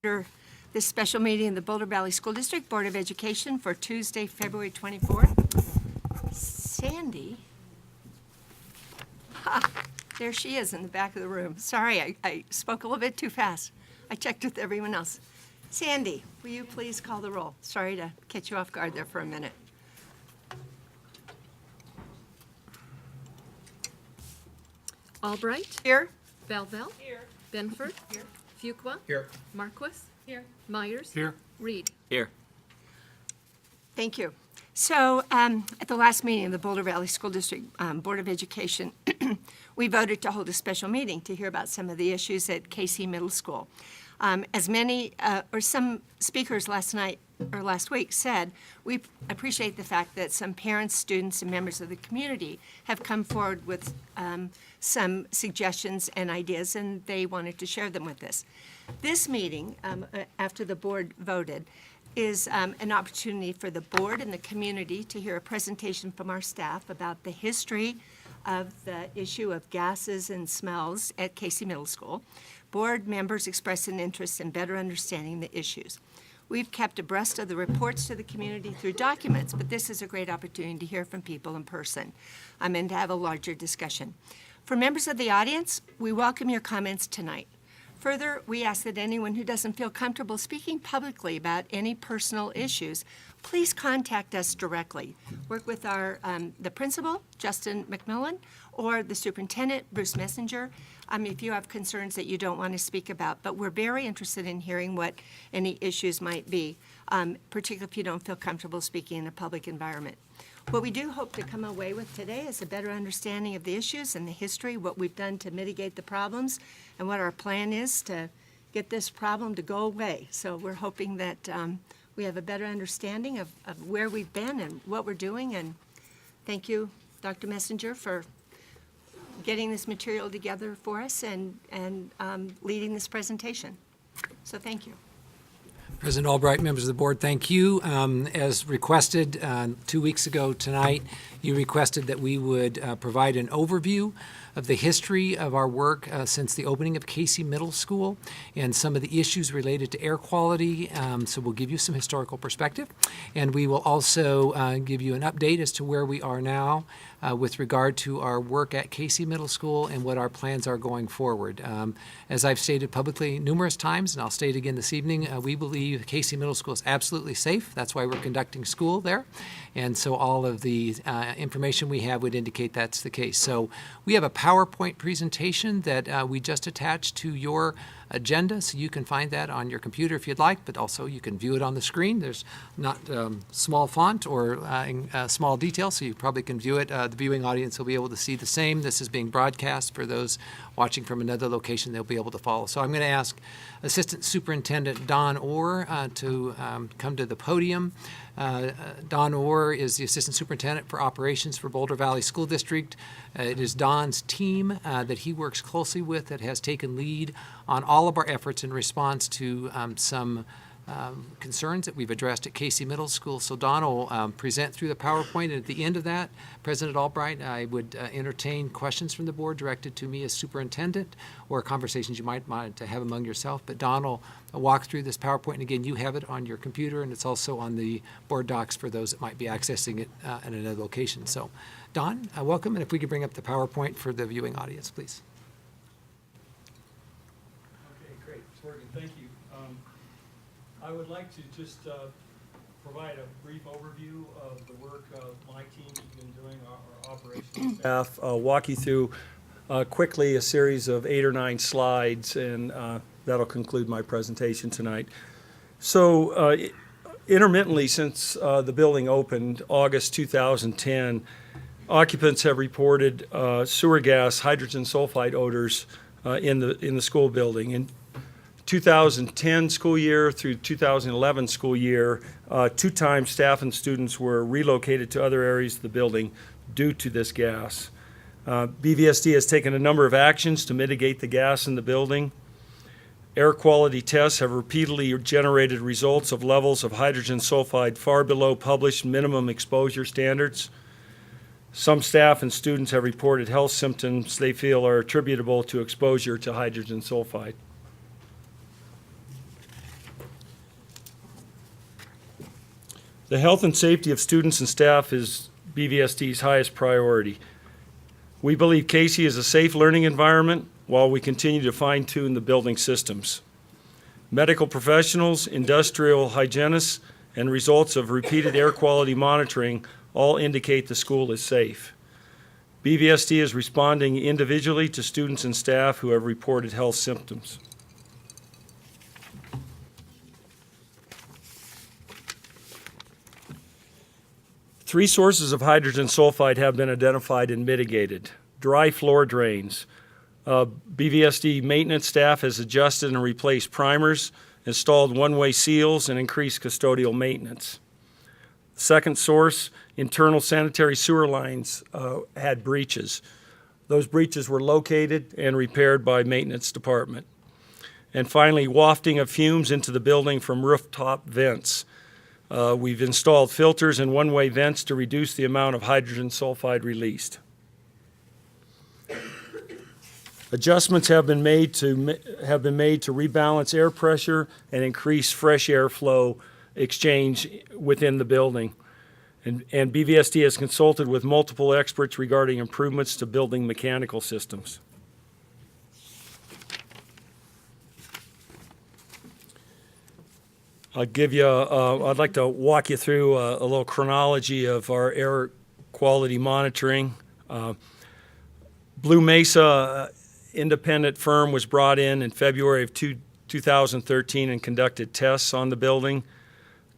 This special meeting of the Boulder Valley School District Board of Education for Tuesday, February 24th. Sandy. Ha, there she is in the back of the room. Sorry, I spoke a little bit too fast. I checked with everyone else. Sandy, will you please call the roll? Sorry to catch you off guard there for a minute. Albright. Here. Belville. Here. Benford. Here. Fuqua. Here. Marquis. Here. Myers. Here. Reed. Here. Thank you. So at the last meeting of the Boulder Valley School District Board of Education, we voted to hold a special meeting to hear about some of the issues at Casey Middle School. As many or some speakers last week said, we appreciate the fact that some parents, students, and members of the community have come forward with some suggestions and ideas, and they wanted to share them with us. This meeting, after the board voted, is an opportunity for the board and the community to hear a presentation from our staff about the history of the issue of gases and smells at Casey Middle School. Board members expressed an interest in better understanding the issues. We've kept abreast of the reports to the community through documents, but this is a great opportunity to hear from people in person and to have a larger discussion. For members of the audience, we welcome your comments tonight. Further, we ask that anyone who doesn't feel comfortable speaking publicly about any personal issues, please contact us directly. Work with the principal, Justin McMillan, or the superintendent, Bruce Messenger, if you have concerns that you don't want to speak about. But we're very interested in hearing what any issues might be, particularly if you don't feel comfortable speaking in a public environment. What we do hope to come away with today is a better understanding of the issues and the history, what we've done to mitigate the problems, and what our plan is to get this problem to go away. So we're hoping that we have a better understanding of where we've been and what we're doing. And thank you, Dr. Messenger, for getting this material together for us and leading this presentation. So thank you. President Albright, members of the board, thank you. As requested 2 weeks ago tonight, you requested that we would provide an overview of the history of our work since the opening of Casey Middle School and some of the issues related to air quality. So we'll give you some historical perspective, and we will also give you an update as to where we are now with regard to our work at Casey Middle School and what our plans are going forward. As I've stated publicly numerous times, and I'll state again this evening, we believe Casey Middle School is absolutely safe. That's why we're conducting school there. And so all of the information we have would indicate that's the case. So we have a PowerPoint presentation that we just attached to your agenda, so you can find that on your computer if you'd like, but also you can view it on the screen. There's not small font or small detail, so you probably can view it. The viewing audience will be able to see the same. This is being broadcast. For those watching from another location, they'll be able to follow. So I'm going to ask Assistant Superintendent Don Orr to come to the podium. Don Orr is the Assistant Superintendent for Operations for Boulder Valley School District. It is Don's team that he works closely with that has taken lead on all of our efforts in response to some concerns that we've addressed at Casey Middle School. So Don will present through the PowerPoint, and at the end of that, President Albright, I would entertain questions from the board directed to me as superintendent or conversations you might want to have among yourself. But Don will walk through this PowerPoint, and again, you have it on your computer, and it's also on the board docs for those that might be accessing it at another location. So Don, welcome, and if we could bring up the PowerPoint for the viewing audience, please. Okay, great. It's working. Thank you. I would like to just provide a brief overview of the work my team's been doing, our operations staff, walk you through quickly a series of 8 or 9 slides, and that'll conclude my presentation tonight. So intermittently since the building opened, August 2010, occupants have reported sewer gas, hydrogen sulfide odors in the school building. In 2010 school year through 2011 school year, 2 times staff and students were relocated to other areas of the building due to this gas. BVSD has taken a number of actions to mitigate the gas in the building. Air quality tests have repeatedly generated results of levels of hydrogen sulfide far below published minimum exposure standards. Some staff and students have reported health symptoms they feel are attributable to exposure to hydrogen sulfide. The health and safety of students and staff is BVSD's highest priority. We believe Casey is a safe learning environment while we continue to fine-tune the building systems. Medical professionals, industrial hygienists, and results of repeated air quality monitoring all indicate the school is safe. BVSD is responding individually to students and staff who have reported health symptoms. Three sources of hydrogen sulfide have been identified and mitigated. Dry floor drains. BVSD maintenance staff has adjusted and replaced primers, installed one-way seals, and increased custodial maintenance. Second source, internal sanitary sewer lines had breaches. Those breaches were located and repaired by maintenance department. And finally, wafting of fumes into the building from rooftop vents. We've installed filters and one-way vents to reduce the amount of hydrogen sulfide released. Adjustments have been made to rebalance air pressure and increase fresh air flow exchange within the building. And BVSD has consulted with multiple experts regarding improvements to building mechanical systems. I'd like to walk you through a little chronology of our air quality monitoring. Blue Mesa independent firm was brought in February of 2013 and conducted tests on the building.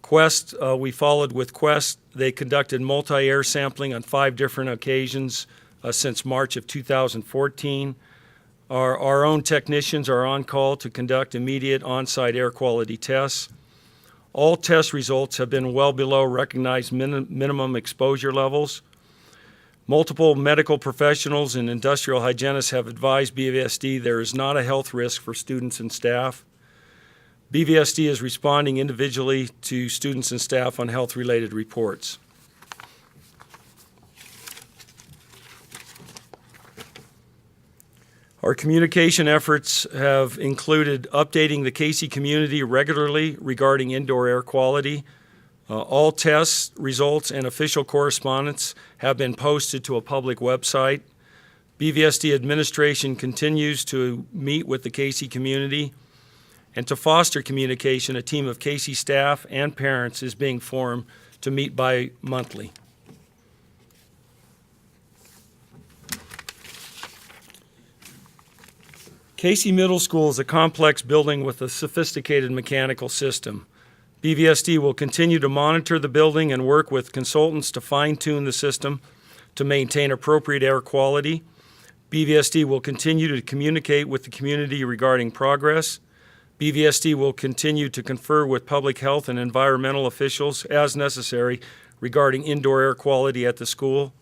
Quest, we followed with Quest. They conducted multi-air sampling on 5 different occasions since March of 2014. Our own technicians are on call to conduct immediate on-site air quality tests. All test results have been well below recognized minimum exposure levels. Multiple medical professionals and industrial hygienists have advised BVSD there is not a health risk for students and staff. BVSD is responding individually to students and staff on health-related reports. Our communication efforts have included updating the Casey community regularly regarding indoor air quality. All test results and official correspondence have been posted to a public website. BVSD administration continues to meet with the Casey community. And to foster communication, a team of Casey staff and parents is being formed to meet bi-monthly. Casey Middle School is a complex building with a sophisticated mechanical system. BVSD will continue to monitor the building and work with consultants to fine-tune the system to maintain appropriate air quality. BVSD will continue to communicate with the community regarding progress. BVSD will continue to confer with public health and environmental officials as necessary regarding indoor air quality at the school.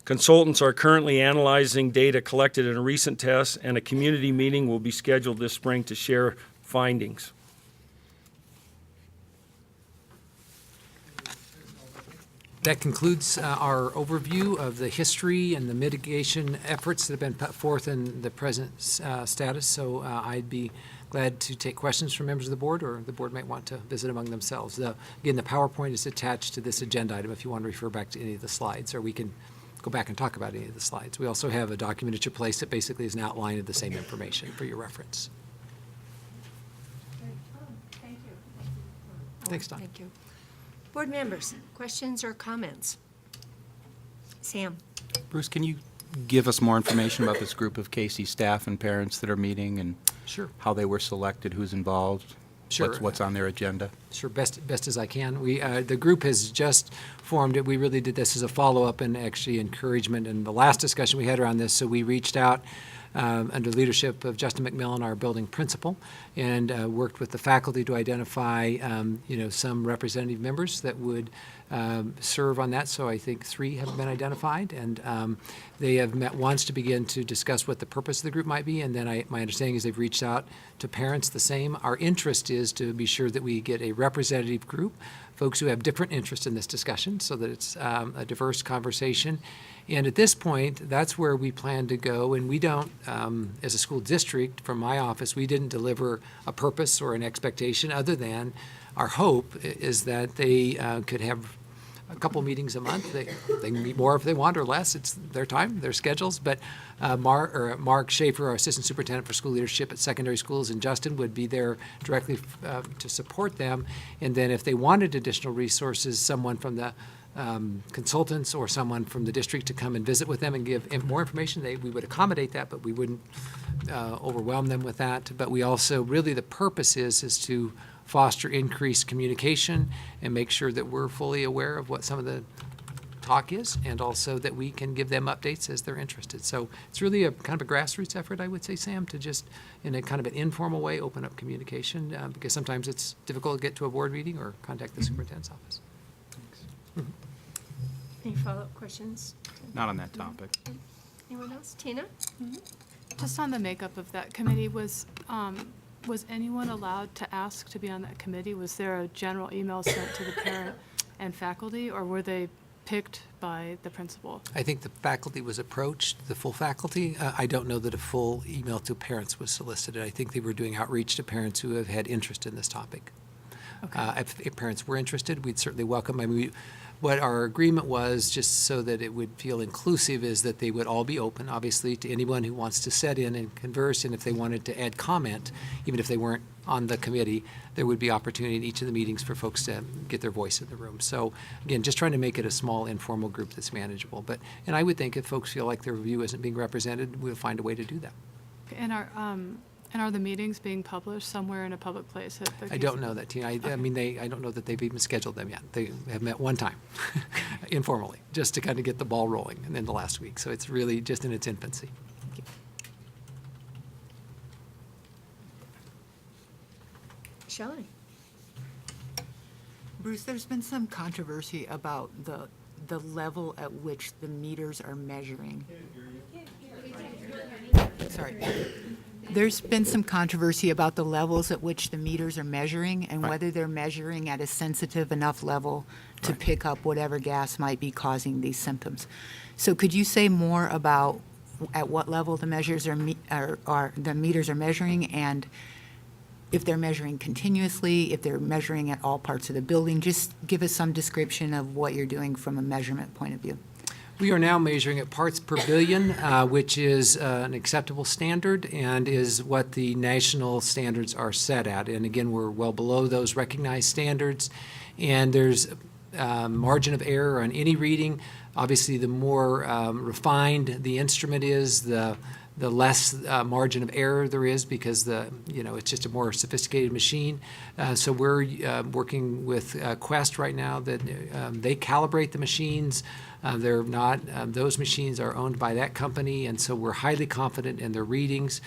Consultants are currently analyzing data collected in recent tests, and a community meeting will be scheduled this spring to share findings. That concludes our overview of the history and the mitigation efforts that have been put forth in the present status. So I'd be glad to take questions from members of the board, or the board might want to visit among themselves. Again, the PowerPoint is attached to this agenda item if you want to refer back to any of the slides, or we can go back and talk about any of the slides. We also have a document at your place that basically is an outline of the same information for your reference. Thank you. Thanks, Don. Thank you. Board members, questions or comments? Sam? Bruce, can you give us more information about this group of Casey staff and parents that are meeting, and Sure. how they were selected, who's involved? Sure. What's on their agenda? Sure, best as I can. The group has just formed. We really did this as a follow-up and actually encouragement in the last discussion we had around this. So we reached out under the leadership of Justin McMillan, our building principal, and worked with the faculty to identify some representative members that would serve on that. So I think 3 have been identified, and they have met once to begin to discuss what the purpose of the group might be, and then my understanding is they've reached out to parents the same. Our interest is to be sure that we get a representative group, folks who have different interests in this discussion, so that it's a diverse conversation. And at this point, that's where we plan to go, and we don't, as a school district, from my office, we didn't deliver a purpose or an expectation other than our hope is that they could have a couple meetings a month. They can meet more if they want or less. It's their time, their schedules. But Mark Schaefer, our assistant superintendent for school leadership at secondary schools, and Justin would be there directly to support them. And then if they wanted additional resources, someone from the consultants or someone from the district to come and visit with them and give more information, we would accommodate that, but we wouldn't overwhelm them with that. But we also, really the purpose is to foster increased communication and make sure that we're fully aware of what some of the talk is, and also that we can give them updates as they're interested. So it's really a kind of a grassroots effort, I would say, Sam, to just, in a kind of an informal way, open up communication, because sometimes it's difficult to get to a board meeting or contact the superintendent's office. Any follow-up questions? Not on that topic. Anyone else? Tina? Just on the makeup of that committee, was anyone allowed to ask to be on that committee? Was there a general email sent to the parent and faculty, or were they picked by the principal? I think the faculty was approached, the full faculty. I don't know that a full email to parents was solicited. I think they were doing outreach to parents who have had interest in this topic. Okay. If parents were interested, we'd certainly welcome. I mean, what our agreement was, just so that it would feel inclusive, is that they would all be open, obviously, to anyone who wants to set in and converse, and if they wanted to add comment, even if they weren't on the committee, there would be opportunity in each of the meetings for folks to get their voice in the room. So, again, just trying to make it a small, informal group that's manageable. And I would think if folks feel like their view isn't being represented, we'll find a way to do that. And are the meetings being published somewhere in a public place? I don't know that, Tina. I mean, I don't know that they've even scheduled them yet. They have met one time, informally, just to kind of get the ball rolling, and then the last week. So it's really just in its infancy. Shelley? Bruce, there's been some controversy about the level at which the meters are measuring. Sorry. There's been some controversy about the levels at which the meters are measuring and Right. whether they're measuring at a sensitive enough level to Right. pick up whatever gas might be causing these symptoms. So could you say more about at what level the measures are the meters are measuring, and if they're measuring continuously, if they're measuring at all parts of the building? Just give us some description of what you're doing from a measurement point of view. We are now measuring at parts per billion, which is an acceptable standard and is what the national standards are set at. And again, we're well below those recognized standards. And there's margin of error on any reading. Obviously, the more refined the instrument is, the less margin of error there is, because it's just a more sophisticated machine. So we're working with Quest right now that they calibrate the machines. They're not; those machines are owned by that company, and so we're highly confident in their readings.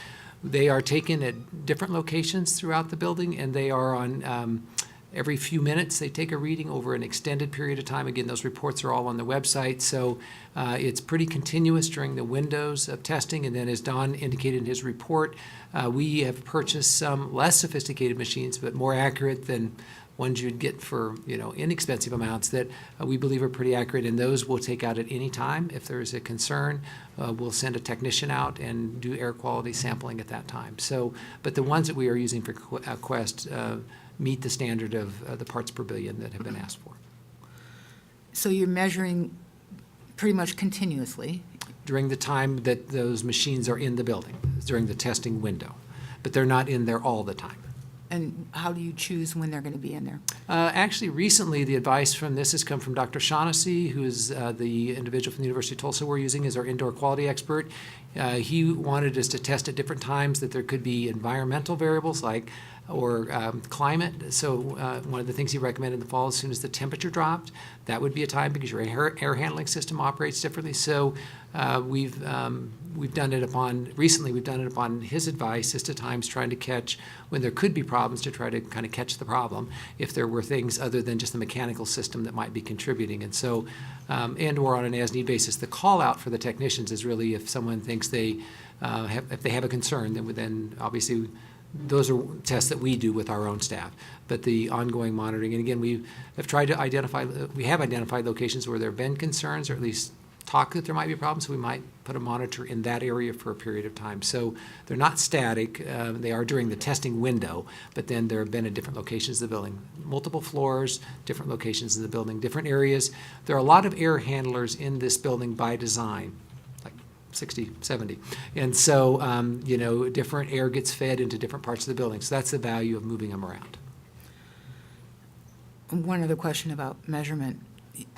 They are taken at different locations throughout the building, and they are on. Every few minutes, they take a reading over an extended period of time. Again, those reports are all on the website, so it's pretty continuous during the windows of testing. And then, as Don indicated in his report, we have purchased some less sophisticated machines, but more accurate than ones you'd get for inexpensive amounts, that we believe are pretty accurate. And those we'll take out at any time. If there is a concern, we'll send a technician out and do air quality sampling at that time. So, but the ones that we are using for Quest meet the standard of the parts per billion that have been asked for. So you're measuring pretty much continuously. During the time that those machines are in the building, during the testing window. But they're not in there all the time. And how do you choose when they're going to be in there? Actually, recently, the advice from this has come from Dr. Shaughnessy, who is the individual from the University of Tulsa we're using as our indoor quality expert. He wanted us to test at different times, that there could be environmental variables or climate. So one of the things he recommended in the fall, as soon as the temperature dropped, that would be a time, because your air handling system operates differently. So we've done it upon his advice, as to times trying to catch when there could be problems, to try to kind of catch the problem if there were things other than just the mechanical system that might be contributing. And so, or on an as-need basis. The call out for the technicians is really if someone thinks if they have a concern, then obviously those are tests that we do with our own staff. But the ongoing monitoring, and again, we have identified locations where there have been concerns, or at least talk that there might be a problem, so we might put a monitor in that area for a period of time. So they're not static. They are during the testing window, but then there have been at different locations of the building. Multiple floors, different locations of the building, different areas. There are a lot of air handlers in this building by design, like 60, 70. And so, different air gets fed into different parts of the building. So that's the value of moving them around. One other question about measurement.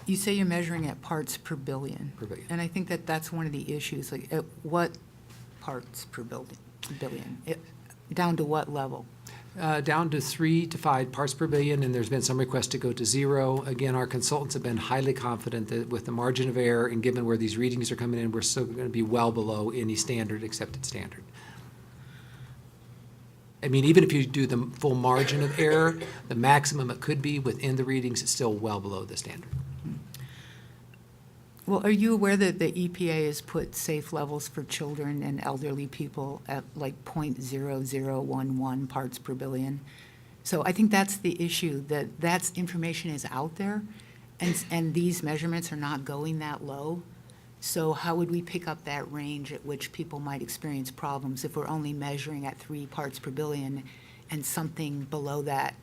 You say you're measuring at parts per billion. Per billion. And I think that that's one of the issues, like at what parts per billion? Down to what level? Down to 3 to 5 parts per billion, and there's been some requests to go to 0. Again, our consultants have been highly confident that with the margin of error and given where these readings are coming in, we're still going to be well below any accepted standard. I mean, even if you do the full margin of error, the maximum it could be within the readings is still well below the standard. Well, are you aware that the EPA has put safe levels for children and elderly people at like 0.0011 parts per billion? So I think that's the issue, that information is out there, and these measurements are not going that low. So how would we pick up that range at which people might experience problems if we're only measuring at 3 parts per billion and something below that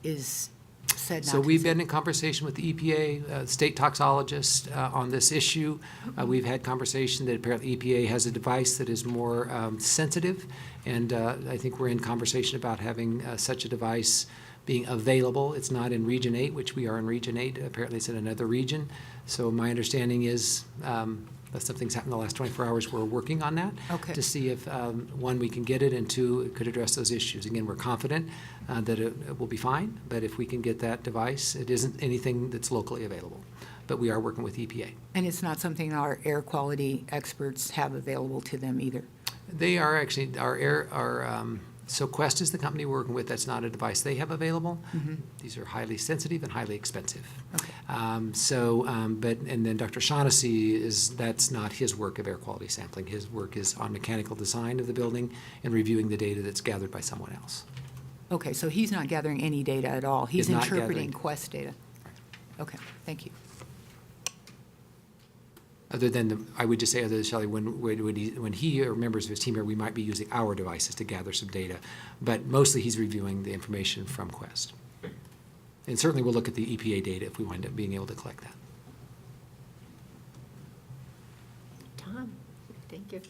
is said not So to we've be been in conversation with the EPA, state toxicologists on this issue. We've had conversation that apparently EPA has a device that is more sensitive, and I think we're in conversation about having such a device being available. It's not in Region 8, which we are in Region 8. Apparently it's in another region. So my understanding is that something's happened in the last 24 hours. We're working on that Okay. to see if, one, we can get it, and two, it could address those issues. Again, we're confident that it will be fine, but if we can get that device, it isn't anything that's locally available. But we are working with EPA. And it's not something our air quality experts have available to them either. They are actually, so Quest is the company we're working with. That's not a device they have available. These are highly sensitive and highly expensive. Okay. And then Dr. Shaughnessy that's not his work of air quality sampling. His work is on mechanical design of the building and reviewing the data that's gathered by someone else. Okay, so he's not gathering any data at all. He's He's not interpreting gathering. Quest data. Okay, thank you. Other than, I would just say, other than Shelley, when he or members of his team here, we might be using our devices to gather some data. But mostly he's reviewing the information from Quest. And certainly we'll look at the EPA data if we wind up being able to collect that. Tom, thank you.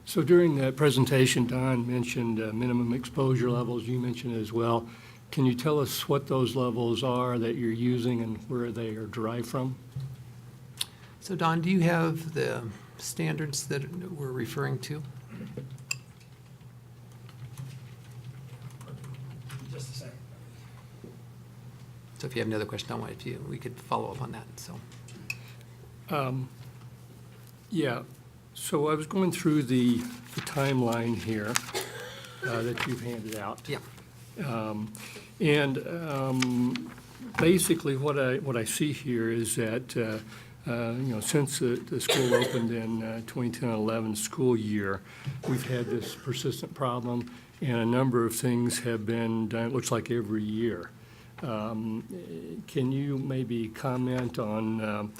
So during that presentation, Don mentioned minimum exposure levels. You mentioned it as well. Can you tell us what those levels are that you're using and where they are derived from? So Don, do you have the standards that we're referring to? Just a second. So if you have another question, we could follow up on that, so. Yeah, so I was going through the timeline here that you've handed out. Yeah. Basically, what I see here is that since the school opened in 2010-11 school year, we've had this persistent problem, and a number of things have been done. It looks like every year. Can you maybe comment on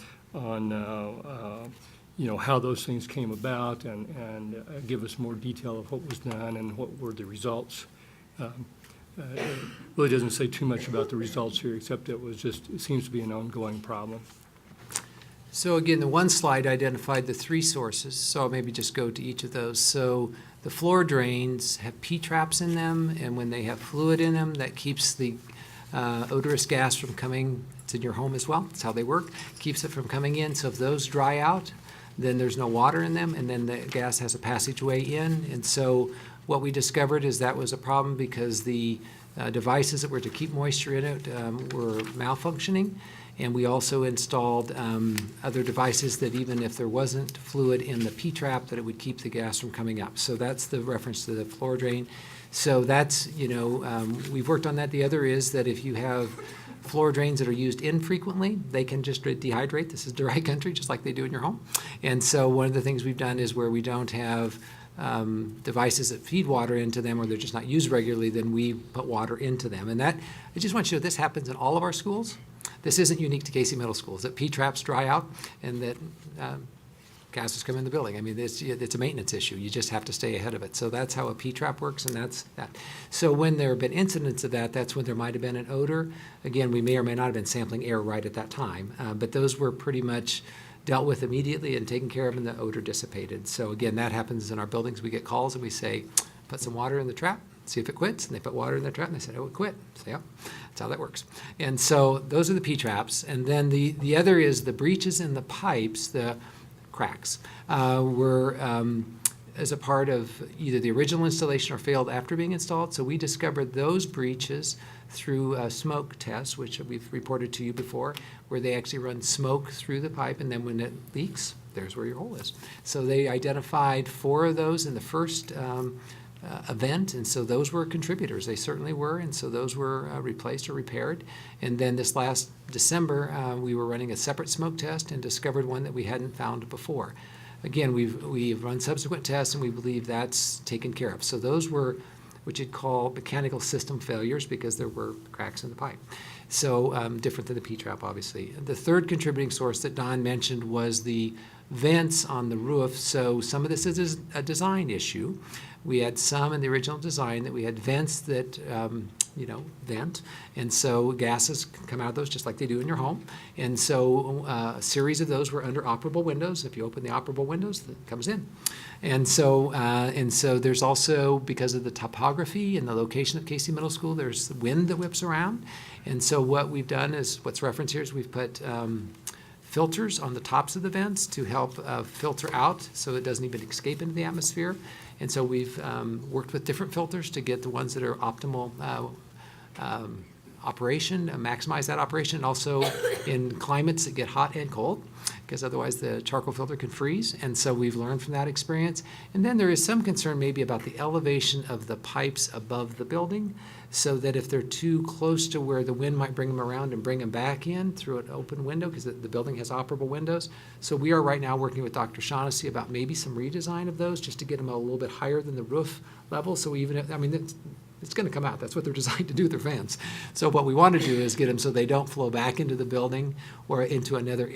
how those things came about, and give us more detail of what was done and what were the results? It really doesn't say too much about the results here, except it seems to be an ongoing problem. So again, the one slide identified the 3 sources, so I'll maybe just go to each of those. So the floor drains have P-traps in them, and when they have fluid in them, that keeps the odorous gas from coming. It's in your home as well. That's how they work. Keeps it from coming in. So if those dry out, then there's no water in them, and then the gas has a passageway in. And so what we discovered is that was a problem because the devices that were to keep moisture in it were malfunctioning. And we also installed other devices that even if there wasn't fluid in the P-trap, that it would keep the gas from coming up. So that's the reference to the floor drain. So that's, we've worked on that. The other is that if you have floor drains that are used infrequently, they can just dehydrate. This is dry country, just like they do in your home. And so one of the things we've done is where we don't have devices that feed water into them, or they're just not used regularly, then we put water into them. And that, I just want you to know, this happens in all of our schools. this isn't unique to Casey Middle School, is that P-traps dry out and that gases come in the building. I mean, it's a maintenance issue. You just have to stay ahead of it. So that's how a P-trap works, and that's that. So when there have been incidents of that, that's when there might have been an odor. Again, we may or may not have been sampling air right at that time, but those were pretty much dealt with immediately and taken care of, and the odor dissipated. So again, that happens in our buildings. We get calls and we say, put some water in the trap, see if it quits. And they put water in the trap and they said, oh, it quit. So yeah, that's how that works. And so those are the P-traps. And then the other is the breaches in the pipes, the cracks, were as a part of either the original installation or failed after being installed. So we discovered those breaches through smoke tests, which we've reported to you before, where they actually run smoke through the pipe, and then when it leaks, there's where your hole is. So they identified 4 of those in the first event, and so those were contributors. They certainly were, and so those were replaced or repaired. And then this last December, we were running a separate smoke test and discovered one that we hadn't found before. Again, we've run subsequent tests, and we believe that's taken care of. So those were what you'd call mechanical system failures because there were cracks in the pipe. So different than the P-trap, obviously. The third contributing source that Don mentioned was the vents on the roof. So some of this is a design issue. We had some in the original design that we had vents that, vent. And so gases can come out of those just like they do in your home. And so a series of those were under operable windows. If you open the operable windows, it comes in. And so there's also, because of the topography and the location of Casey Middle School, there's wind that whips around. And so what we've done is, what's referenced here is we've put filters on the tops of the vents to help filter out so it doesn't even escape into the atmosphere. And so we've worked with different filters to get the ones that are optimal operation, maximize that operation, and also in climates that get hot and cold, because otherwise the charcoal filter can freeze. And so we've learned from that experience. And then there is some concern maybe about the elevation of the pipes above the building, so that if they're too close to where the wind might bring them around and bring them back in through an open window, because the building has operable windows. So we are right now working with Dr. Shaughnessy about maybe some redesign of those just to get them a little bit higher than the roof level. So even if, it's going to come out. That's what they're designed to do, they're fans. So what we want to do is get them so they don't flow back into the building or into another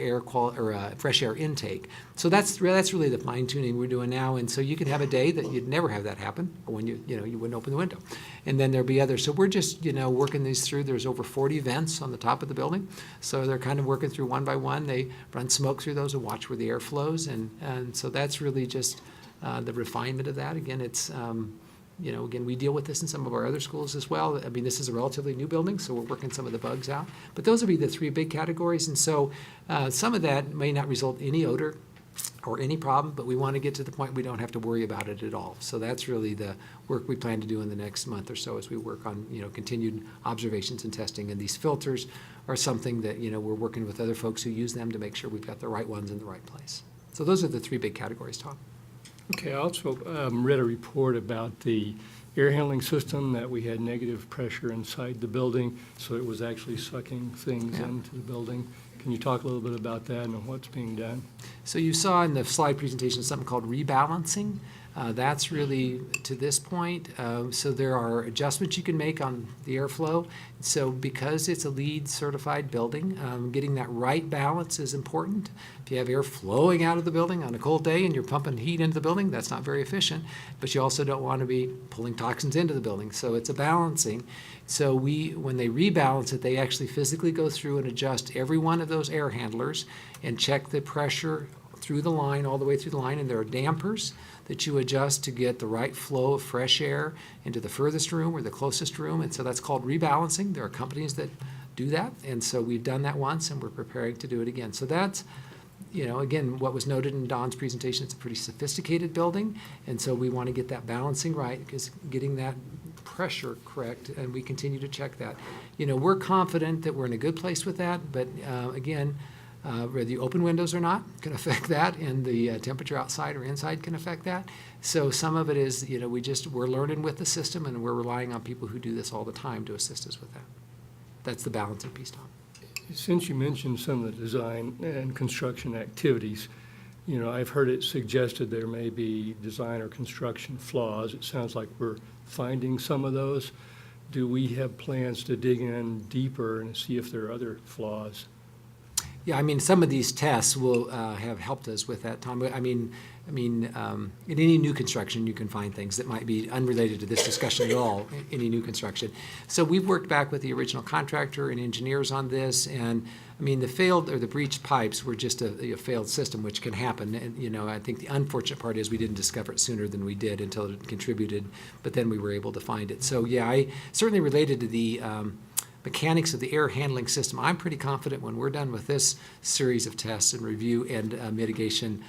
fresh air intake. So that's really the fine tuning we're doing now. And so you can have a day that you'd never have that happen when you wouldn't open the window. And then there'll be others. So we're just, working these through. There's over 40 vents on the top of the building. So they're kind of working through one by one. They run smoke through those and watch where the air flows. And so that's really just the refinement of that. Again, it's, again, we deal with this in some of our other schools as well. This is a relatively new building, so we're working some of the bugs out. But those would be the 3 big categories. And so some of that may not result in any odor or any problem, but we want to get to the point we don't have to worry about it at all. So that's really the work we plan to do in the next month or so as we work on, continued observations and testing. And these filters are something that, we're working with other folks who use them to make sure we've got the right ones in the right place. So those are the 3 big categories, Tom. Okay, I also read a report about the air handling system, that we had negative pressure inside the building, so it was actually sucking things into the building. Can you talk a little bit about that and what's being done? So you saw in the slide presentation something called rebalancing. That's really to this point. So there are adjustments you can make on the airflow. So because it's a LEED certified building, getting that right balance is important. If you have air flowing out of the building on a cold day and you're pumping heat into the building, that's not very efficient. But you also don't want to be pulling toxins into the building. So it's a balancing. So when they rebalance it, they actually physically go through and adjust every one of those air handlers and check the pressure through the line, all the way through the line, and there are dampers that you adjust to get the right flow of fresh air into the furthest room or the closest room, and so that's called rebalancing. There are companies that do that, and so we've done that once, and we're preparing to do it again. So that's, again, what was noted in Don's presentation. It's a pretty sophisticated building, and so we want to get that balancing right, because getting that pressure correct, and we continue to check that. We're confident that we're in a good place with that, but again, whether you open windows or not can affect that, and the temperature outside or inside can affect that. So some of it is, we're learning with the system, and we're relying on people who do this all the time to assist us with that. That's the balancing piece, Tom. Since you mentioned some of the design and construction activities, I've heard it suggested there may be design or construction flaws. It sounds like we're finding some of those. do we have plans to dig in deeper and see if there are other flaws? Yeah, I mean, some of these tests will have helped us with that, Tom. I mean, in any new construction, you can find things that might be unrelated to this discussion at all, any new construction. So we've worked back with the original contractor and engineers on this, and, I mean, the failed or the breached pipes were just a failed system, which can happen. And, you know, I think the unfortunate part is we didn't discover it sooner than we did until it contributed, but then we were able to find it. So, yeah, I certainly related to the mechanics of the air handling system. I'm pretty confident when we're done with this series of tests and review and mitigation,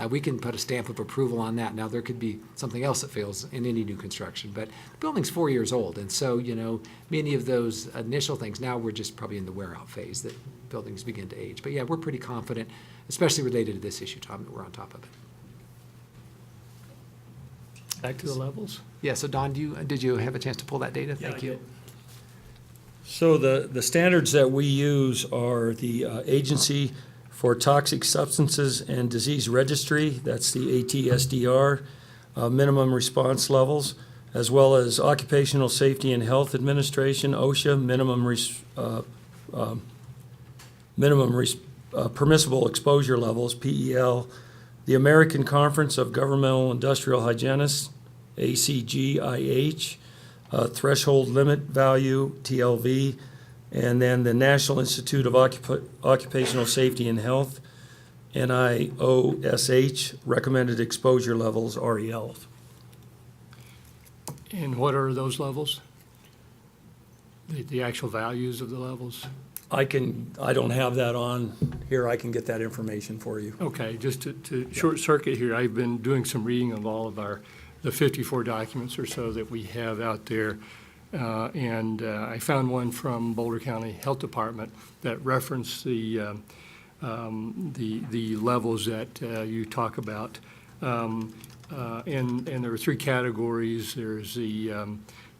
we can put a stamp of approval on that. Now, there could be something else that fails in any new construction, but the building's 4 years old, and so, you know, many of those initial things, now we're just probably in the wear-out phase that buildings begin to age. But yeah, we're pretty confident, especially related to this issue, Tom, that we're on top of it. Back to the levels? Yeah, so Don, did you have a chance to pull that data? Yeah, Thank I you. did. So the standards that we use are the Agency for Toxic Substances and Disease Registry, that's the ATSDR, minimum response levels, as well as Occupational Safety and Health Administration, OSHA, permissible exposure levels, PEL, the American Conference of Governmental Industrial Hygienists, ACGIH, threshold limit value, TLV, and then the National Institute of Occupational Safety and Health, NIOSH, recommended exposure levels, RELs. And what are those levels? The actual values of the levels? I don't have that on here. I can get that information for you. Okay, just to short circuit here, I've been doing some reading of all of the 54 documents or so that we have out there. And I found one from Boulder County Health Department that referenced the levels that you talk about. And there are three categories. There's the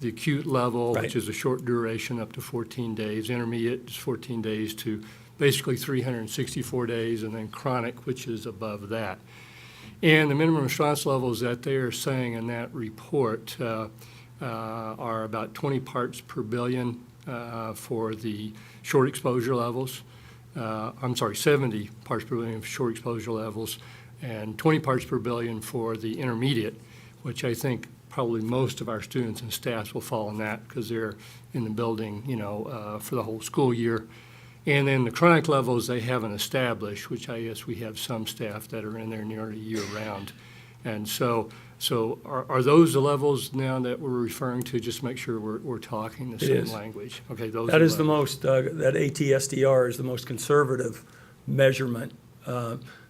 acute level, Right. which is a short duration up to 14 days. Intermediate is 14 days to basically 364 days, and then chronic, which is above that. And the minimum response levels that they are saying in that report are about 20 parts per billion for the short exposure levels. 70 parts per billion for short exposure levels, and 20 parts per billion for the intermediate, which I think probably most of our students and staffs will fall in that because they're in the building, for the whole school year. And then the chronic levels they haven't established, which I guess we have some staff that are in there nearly year-round. And so are those the levels now that we're referring to? Just make sure we're talking the It same is. language. Okay, those That are is the levels. most, that ATSDR is the most conservative measurement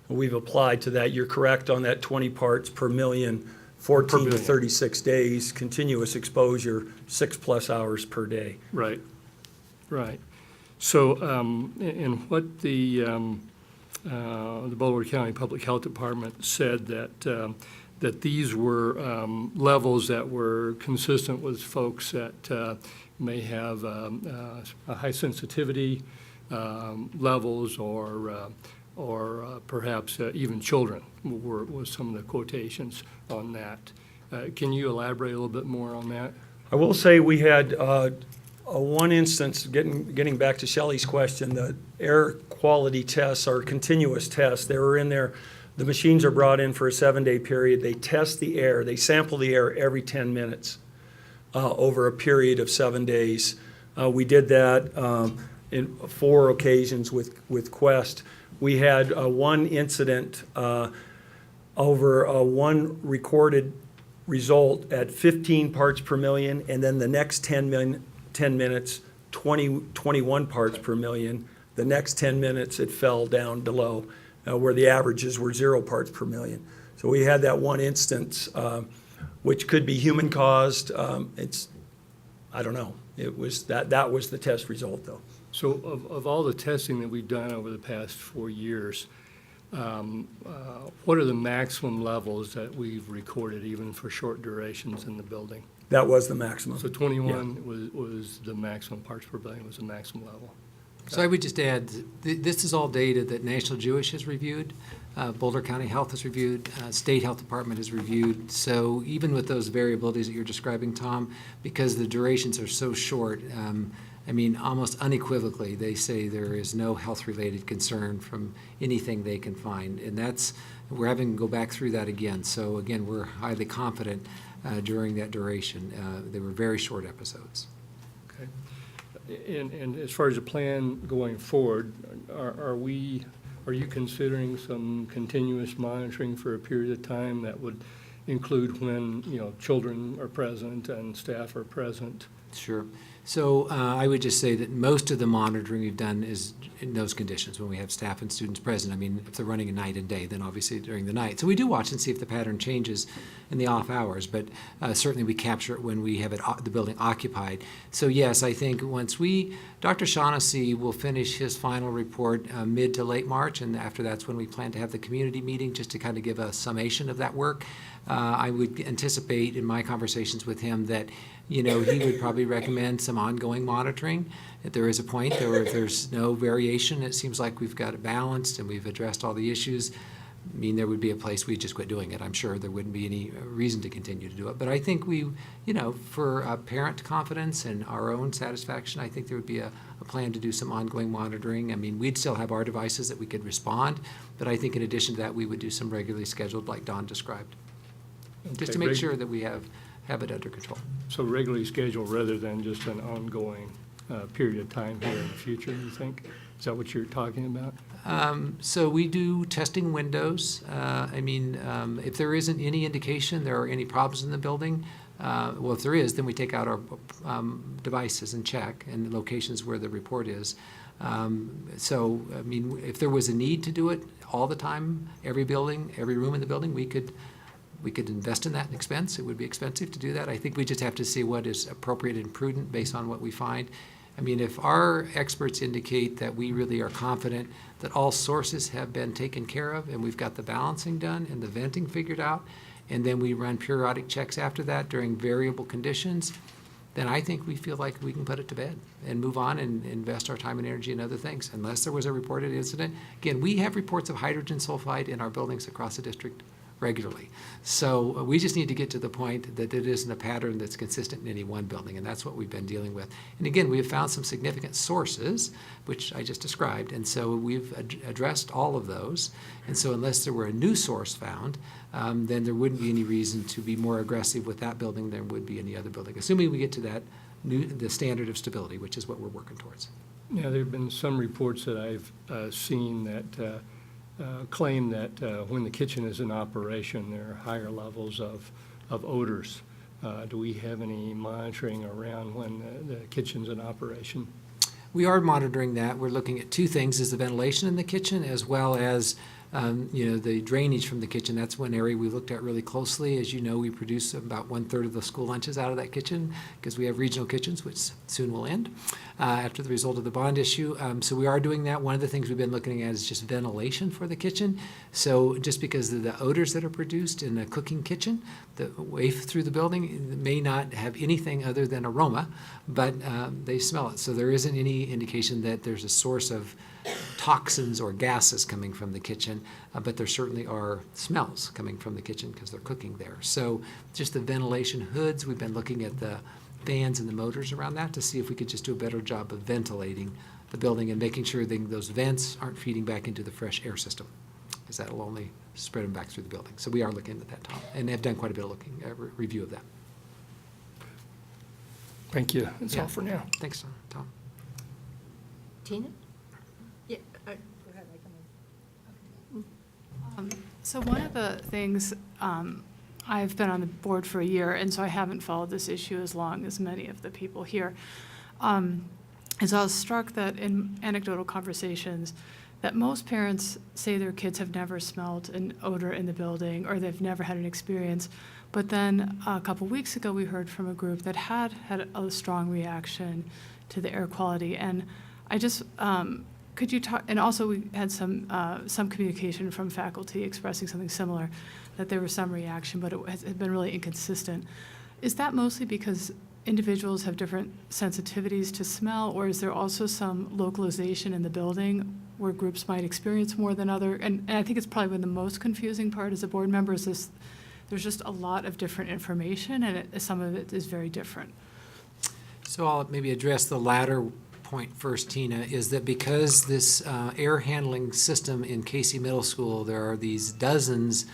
we've applied to that. You're correct on that 20 parts per million, 14 to billion. 36 days, continuous exposure, 6+ hours per day. Right, right. So, and what the Boulder County Public Health Department said that these were levels that were consistent with folks that may have a high sensitivity levels or perhaps even children was some of the quotations on that. Can you elaborate a little bit more on that? I will say we had one instance, getting back to Shelley's question, the air quality tests are continuous tests. They were in there, the machines are brought in for a 7-day period. They test the air, they sample the air every 10 minutes over a period of 7 days. We did that in 4 occasions with Quest. We had one incident over one recorded result at 15 parts per million, and then the next 10 minutes, 21 parts per million. The next 10 minutes, it fell down below where the averages were 0 parts per million. So we had that one instance, which could be human caused. I don't know. It was that was the test result, though. So of all the testing that we've done over the past 4 years, what are the maximum levels that we've recorded even for short durations in the building? That was the maximum. So 21 was the maximum parts per billion was the maximum level. So I would just add, this is all data that National Jewish has reviewed, Boulder County Health has reviewed, State Health Department has reviewed. So even with those variabilities that you're describing, Tom, because the durations are so short, I mean, almost unequivocally, they say there is no health-related concern from anything they can find. And we're having to go back through that again. So again, we're highly confident during that duration. They were very short episodes. Okay. And as far as the plan going forward, are you considering some continuous monitoring for a period of time that would include when, children are present and staff are present? Sure. So I would just say that most of the monitoring we've done is in those conditions, when we have staff and students present. I mean, if they're running a night and day, then obviously during the night. So we do watch and see if the pattern changes in the off hours, but certainly we capture it when we have the building occupied. So yes, I think once Dr. Shaughnessy will finish his final report mid to late March, and after that's when we plan to have the community meeting just to kind of give a summation of that work. I would anticipate in my conversations with him that he would probably recommend some ongoing monitoring. If there is a point where if there's no variation, it seems like we've got it balanced and we've addressed all the issues, I mean, there would be a place we'd just quit doing it. I'm sure there wouldn't be any reason to continue to do it. But I think for parent confidence and our own satisfaction, I think there would be a plan to do some ongoing monitoring. I mean, we'd still have our devices that we could respond, but I think in addition to that, we would do some regularly scheduled, like Don described, just to make sure that we have it under control. So regularly scheduled rather than just an ongoing period of time here in the future, you think? Is that what you're talking about? So we do testing windows. If there isn't any indication there are any problems in the building, if there is, then we take out our devices and check in locations where the report is. If there was a need to do it all the time, every building, every room in the building, we could invest in that expense. It would be expensive to do that. I think we just have to see what is appropriate and prudent based on what we find. I mean, if our experts indicate that we really are confident that all sources have been taken care of and we've got the balancing done and the venting figured out, and then we run periodic checks after that during variable conditions, then I think we feel like we can put it to bed and move on and invest our time and energy in other things, unless there was a reported incident. Again, we have reports of hydrogen sulfide in our buildings across the district regularly. So we just need to get to the point that it isn't a pattern that's consistent in any one building, and that's what we've been dealing with. And again, we have found some significant sources, which I just described, and so we've addressed all of those. And so unless there were a new source found, then there wouldn't be any reason to be more aggressive with that building than would be any other building, assuming we get to the standard of stability, which is what we're working towards. Yeah, there have been some reports that I've seen that claim that when the kitchen is in operation, there are higher levels of odors. Do we have any monitoring around when the kitchen's in operation? We are monitoring that. We're looking at two things, is the ventilation in the kitchen as well as the drainage from the kitchen. That's one area we looked at really closely. As you know, we produce about 1/3 of the school lunches out of that kitchen because we have regional kitchens, which soon will end after the result of the bond issue. So we are doing that. One of the things we've been looking at is just ventilation for the kitchen. So just because of the odors that are produced in a cooking kitchen, the wave through the building may not have anything other than aroma, but they smell it. So there isn't any indication that there's a source of toxins or gases coming from the kitchen, but there certainly are smells coming from the kitchen because they're cooking there. So just the ventilation hoods, we've been looking at the fans and the motors around that to see if we could just do a better job of ventilating the building and making sure that those vents aren't feeding back into the fresh air system, because that will only spread them back through the building. So we are looking at that, Tom, and have done quite a bit of review of that. Thank you. That's Yeah. all for now. Thanks, Tom. Tina? Yeah. So one of the things, I've been on the board for a year, and so I haven't followed this issue as long as many of the people here. Is I was struck that in anecdotal conversations, that most parents say their kids have never smelled an odor in the building or they've never had an experience. But then a couple weeks ago, we heard from a group that had a strong reaction to the air quality. And I just, could you talk, and also we had some communication from faculty expressing something similar, that there was some reaction, but it had been really inconsistent. Is that mostly because individuals have different sensitivities to smell, or is there also some localization in the building where groups might experience more than other? And I think it's probably been the most confusing part as a board member is this, there's just a lot of different information, and some of it is very different. So I'll maybe address the latter point first, Tina, is that because this air handling system in Casey Middle School, there are these dozens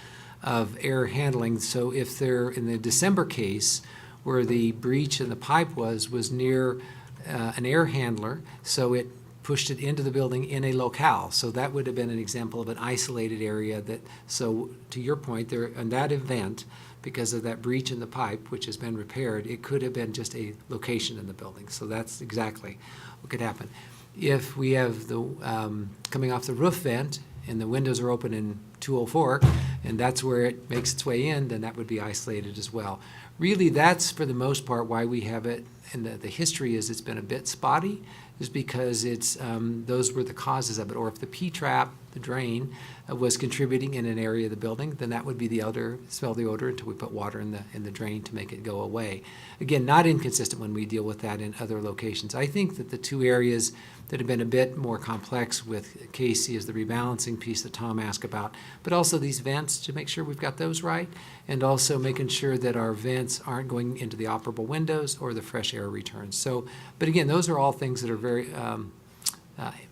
of air handling. So if they're in the December case, where the breach in the pipe was near an air handler, so it pushed it into the building in a locale. So that would have been an example of an isolated area that, so to your point, there in that event, because of that breach in the pipe, which has been repaired, it could have been just a location in the building. So that's exactly what could happen. If we have the coming off the roof vent and the windows are open in 204, and that's where it makes its way in, then that would be isolated as well. Really, that's for the most part why we have it, and the history is it's been a bit spotty, is because it's those were the causes of it. Or if the P-trap, the drain, was contributing in an area of the building, then that would be the odor, smell the odor until we put water in the drain to make it go away. Again, not inconsistent when we deal with that in other locations. I think that the two areas that have been a bit more complex with Casey is the rebalancing piece that Tom asked about, but also these vents to make sure we've got those right, and also making sure that our vents aren't going into the operable windows or the fresh air returns. So, but again, those are all things that are very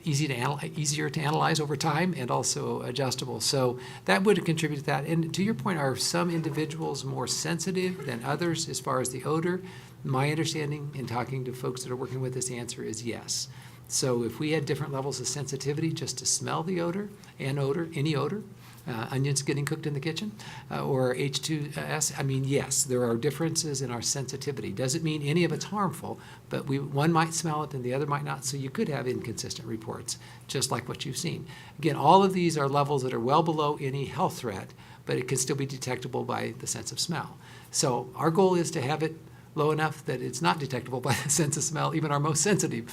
easier to analyze over time and also adjustable. So that would contribute to that. And to your point, are some individuals more sensitive than others as far as the odor? My understanding in talking to folks that are working with this answer is yes. So if we had different levels of sensitivity just to smell the odor, any odor, onions getting cooked in the kitchen, or H2S, I mean, yes, there are differences in our sensitivity. Doesn't mean any of it's harmful, but one might smell it and the other might not, so you could have inconsistent reports, just like what you've seen. Again, all of these are levels that are well below any health threat, but it can still be detectable by the sense of smell. So our goal is to have it low enough that it's not detectable by the sense of smell, even our most sensitive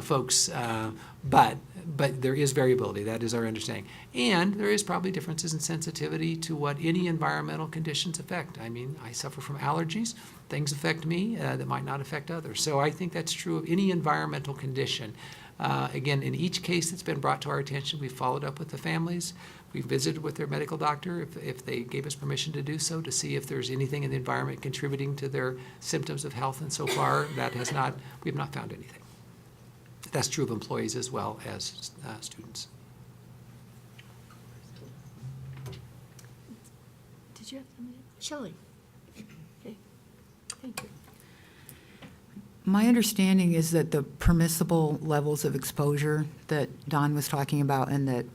folks, but there is variability. That is our understanding. And there is probably differences in sensitivity to what any environmental conditions affect. I mean, I suffer from allergies. Things affect me that might not affect others. So I think that's true of any environmental condition. Again, in each case that's been brought to our attention, we've followed up with the families. We've visited with their medical doctor if they gave us permission to do so, to see if there's anything in the environment contributing to their symptoms of health. And so far, we have not found anything. That's true of employees as well as students. Did you have something? Shelley? Okay, thank you. My understanding is that the permissible levels of exposure that Don was talking about and that,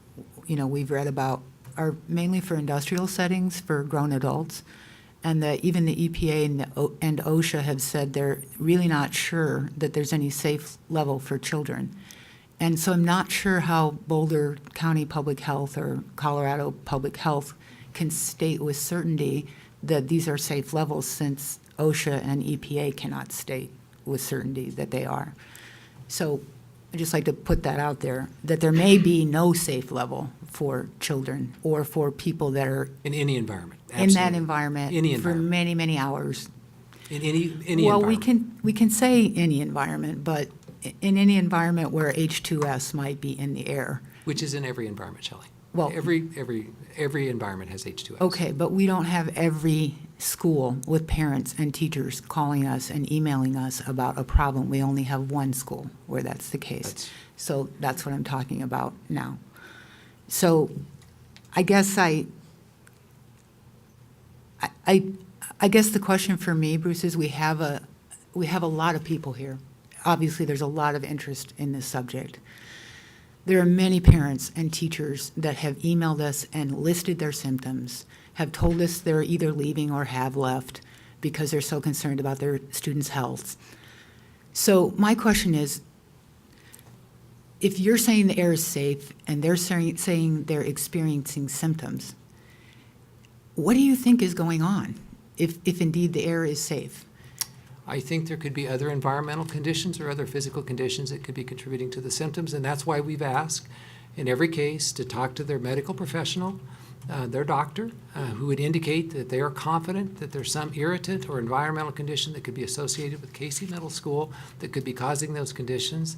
we've read about are mainly for industrial settings for grown adults, and that even the EPA and OSHA have said they're really not sure that there's any safe level for children. And so I'm not sure how Boulder County Public Health or Colorado Public Health can state with certainty that these are safe levels, since OSHA and EPA cannot state with certainty that they are. So I'd just like to put that out there, that there may be no safe level for children or for people that are In any environment. in that Absolutely. environment Any for environment. many, many hours. In any Well, environment. we can say any environment, but in any environment where H2S might be in the air. Which is in every environment, Shelley. Well- Every environment has H2S. Okay, but we don't have every school with parents and teachers calling us and emailing us about a problem. We only have one school where that's the case. That's- So that's what I'm talking about now. So I guess I guess the question for me, Bruce, is we have a lot of people here. Obviously, there's a lot of interest in this subject. There are many parents and teachers that have emailed us and listed their symptoms, have told us they're either leaving or have left because they're so concerned about their students' health. So my question is, if you're saying the air is safe and they're saying they're experiencing symptoms, what do you think is going on if indeed the air is safe? I think there could be other environmental conditions or other physical conditions that could be contributing to the symptoms, and that's why we've asked in every case to talk to their medical professional their doctor, who would indicate that they are confident that there's some irritant or environmental condition that could be associated with Casey Middle School that could be causing those conditions,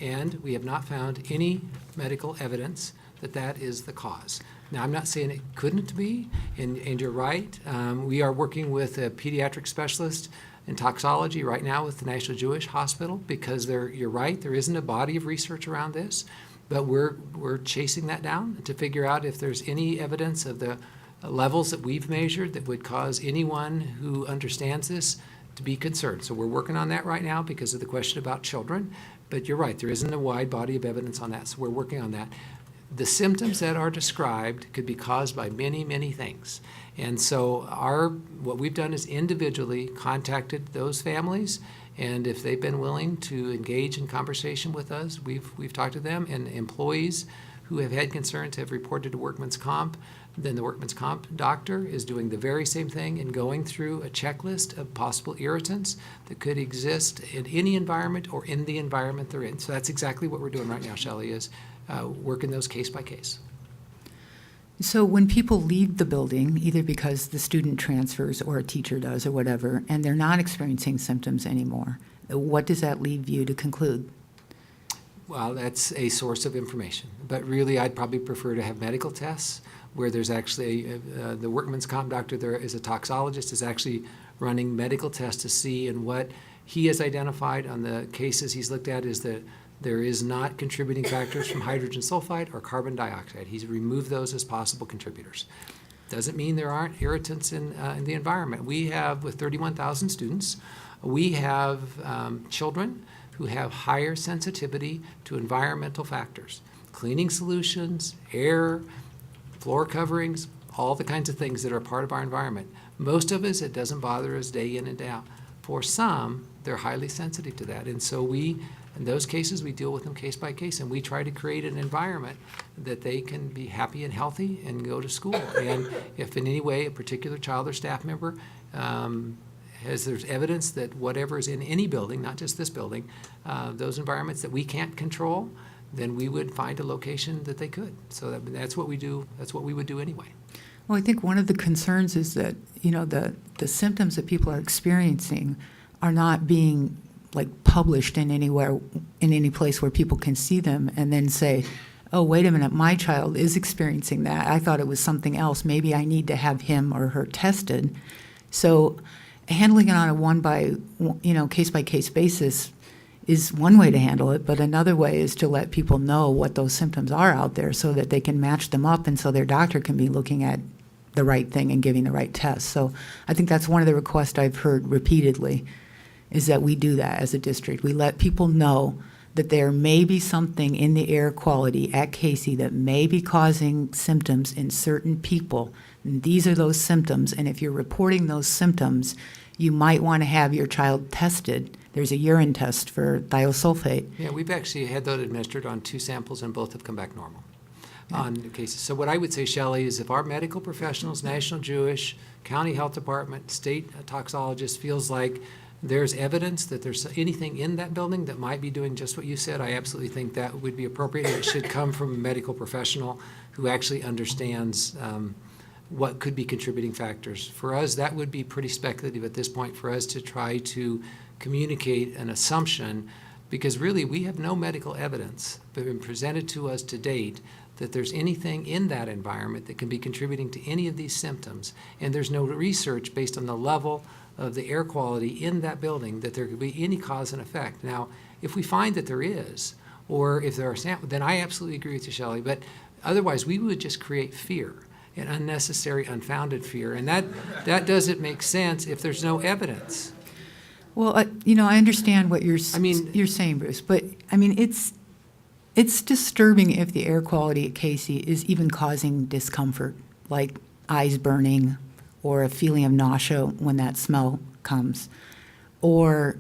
and we have not found any medical evidence that that is the cause. Now, I'm not saying it couldn't be, and you're right. We are working with a pediatric specialist in toxology right now with the National Jewish Hospital because you're right, there isn't a body of research around this, but we're chasing that down to figure out if there's any evidence of the levels that we've measured that would cause anyone who understands this to be concerned. So we're working on that right now because of the question about children, but you're right, there isn't a wide body of evidence on that, so we're working on that. The symptoms that are described could be caused by many, many things. And so what we've done is individually contacted those families, and if they've been willing to engage in conversation with us, we've talked to them, and employees who have had concerns have reported to workman's comp. Then the workman's comp doctor is doing the very same thing and going through a checklist of possible irritants that could exist in any environment or in the environment they're in. So that's exactly what we're doing right now, Shelley, is working those case by case. So when people leave the building, either because the student transfers or a teacher does or whatever, and they're not experiencing symptoms anymore, what does that lead you to conclude? Well, that's a source of information. But really, I'd probably prefer to have medical tests where there's actually the workman's comp doctor there is a toxologist is actually running medical tests to see, and what he has identified on the cases he's looked at is that there is not contributing factors from hydrogen sulfide or carbon dioxide. He's removed those as possible contributors. Doesn't mean there aren't irritants in the environment. We have, with 31,000 students, we have children who have higher sensitivity to environmental factors. Cleaning solutions, air, floor coverings, all the kinds of things that are part of our environment. Most of us, it doesn't bother us day in and day out. For some, they're highly sensitive to that. And so in those cases, we deal with them case by case, and we try to create an environment that they can be happy and healthy and go to school. And if in any way a particular child or staff member there's evidence that whatever is in any building, not just this building, those environments that we can't control, then we would find a location that they could. So that's what we do. That's what we would do anyway. Well, I think one of the concerns is that, the symptoms that people are experiencing are not being published in any place where people can see them and then say, oh, wait a minute, my child is experiencing that. I thought it was something else. Maybe I need to have him or her tested. So handling it on a case-by-case basis is one way to handle it, but another way is to let people know what those symptoms are out there so that they can match them up and so their doctor can be looking at the right thing and giving the right test. So I think that's one of the requests I've heard repeatedly, is that we do that as a district. We let people know that there may be something in the air quality at Casey that may be causing symptoms in certain people. And these are those symptoms, and if you're reporting those symptoms, you might want to have your child tested. There's a urine test for thiosulfate. Yeah, we've actually had those administered on 2 samples, and both have come back normal on cases. So what I would say, Shelley, is if our medical professionals, National Jewish, County Health Department, state toxologist feels like there's evidence that there's anything in that building that might be doing just what you said, I absolutely think that would be appropriate. It should come from a medical professional who actually understands what could be contributing factors. For us, that would be pretty speculative at this point for us to try to communicate an assumption, because really we have no medical evidence that been presented to us to date that there's anything in that environment that can be contributing to any of these symptoms. And there's no research based on the level of the air quality in that building that there could be any cause and effect. Now, if we find that there is, or if there are samples, then I absolutely agree with you, Shelley. But otherwise, we would just create fear, an unnecessary, unfounded fear. And that doesn't make sense if there's no evidence. Well, I understand what you're saying, Bruce, but it's disturbing if the air quality at Casey is even causing discomfort, like eyes burning or a feeling of nausea when that smell comes, or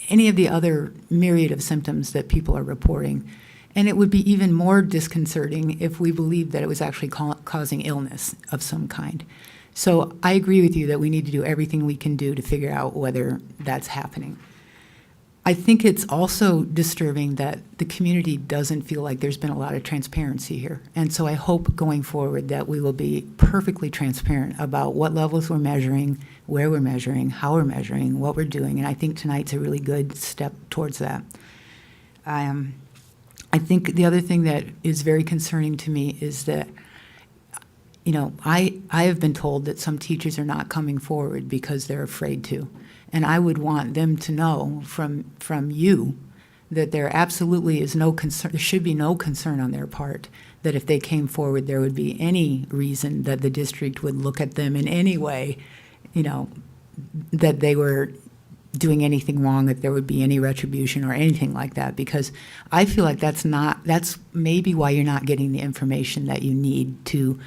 any of the other myriad of symptoms that people are reporting. And it would be even more disconcerting if we believed that it was actually causing illness of some kind. So I agree with you that we need to do everything we can do to figure out whether that's happening. I think it's also disturbing that the community doesn't feel like there's been a lot of transparency here. And so I hope going forward that we will be perfectly transparent about what levels we're measuring, where we're measuring, how we're measuring, what we're doing. And I think tonight's a really good step towards that. I think the other thing that is very concerning to me is that, you know, I have been told that some teachers are not coming forward because they're afraid to. And I would want them to know from you that there absolutely is no concern, there should be no concern on their part that if they came forward, there would be any reason that the district would look at them in any way, you know, that they were doing anything wrong, that there would be any retribution or anything like that, because I feel like that's maybe why you're not getting the information that you need to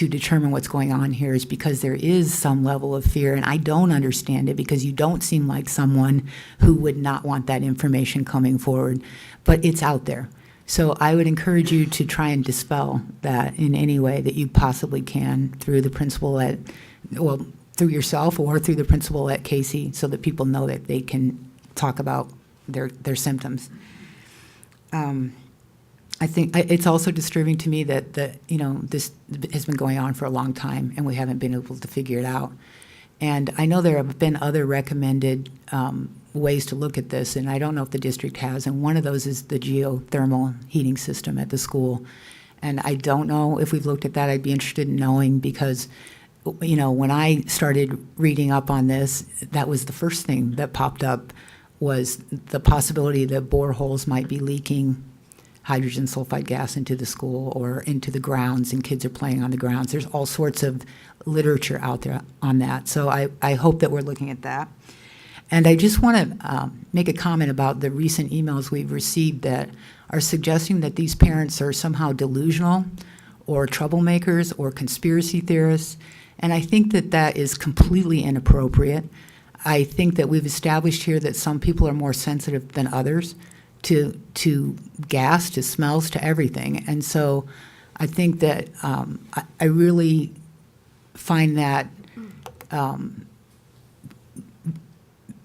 determine what's going on here, is because there is some level of fear, and I don't understand it because you don't seem like someone who would not want that information coming forward, but it's out there. So I would encourage you to try and dispel that in any way that you possibly can through the principal through yourself or through the principal at Casey, so that people know that they can talk about their symptoms. I think it's also disturbing to me that this has been going on for a long time and we haven't been able to figure it out. And I know there have been other recommended ways to look at this, and I don't know if the district has, and one of those is the geothermal heating system at the school. And I don't know if we've looked at that. I'd be interested in knowing, because when I started reading up on this, that was the first thing that popped up, was the possibility that boreholes might be leaking hydrogen sulfide gas into the school or into the grounds, and kids are playing on the grounds. There's all sorts of literature out there on that. So I hope that we're looking at that. And I just want to make a comment about the recent emails we've received that are suggesting that these parents are somehow delusional or troublemakers or conspiracy theorists. And I think that that is completely inappropriate. I think that we've established here that some people are more sensitive than others to gas, to smells, to everything. And so I think that I really find that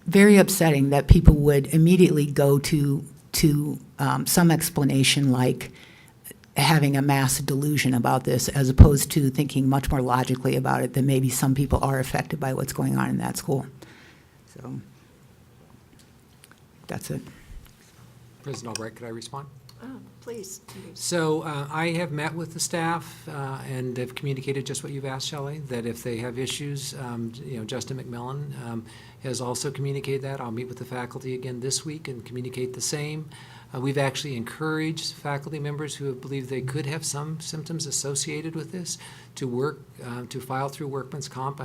very upsetting that people would immediately go to some explanation like having a mass delusion about this, as opposed to thinking much more logically about it, that maybe some people are affected by what's going on in that school. So that's it. President Albright, could I respond? Oh, please. So I have met with the staff and have communicated just what you've asked, Shelley, that if they have issues, Justin McMillan has also communicated that. I'll meet with the faculty again this week and communicate the same. We've actually encouraged faculty members who have believed they could have some symptoms associated with this to file through workman's comp.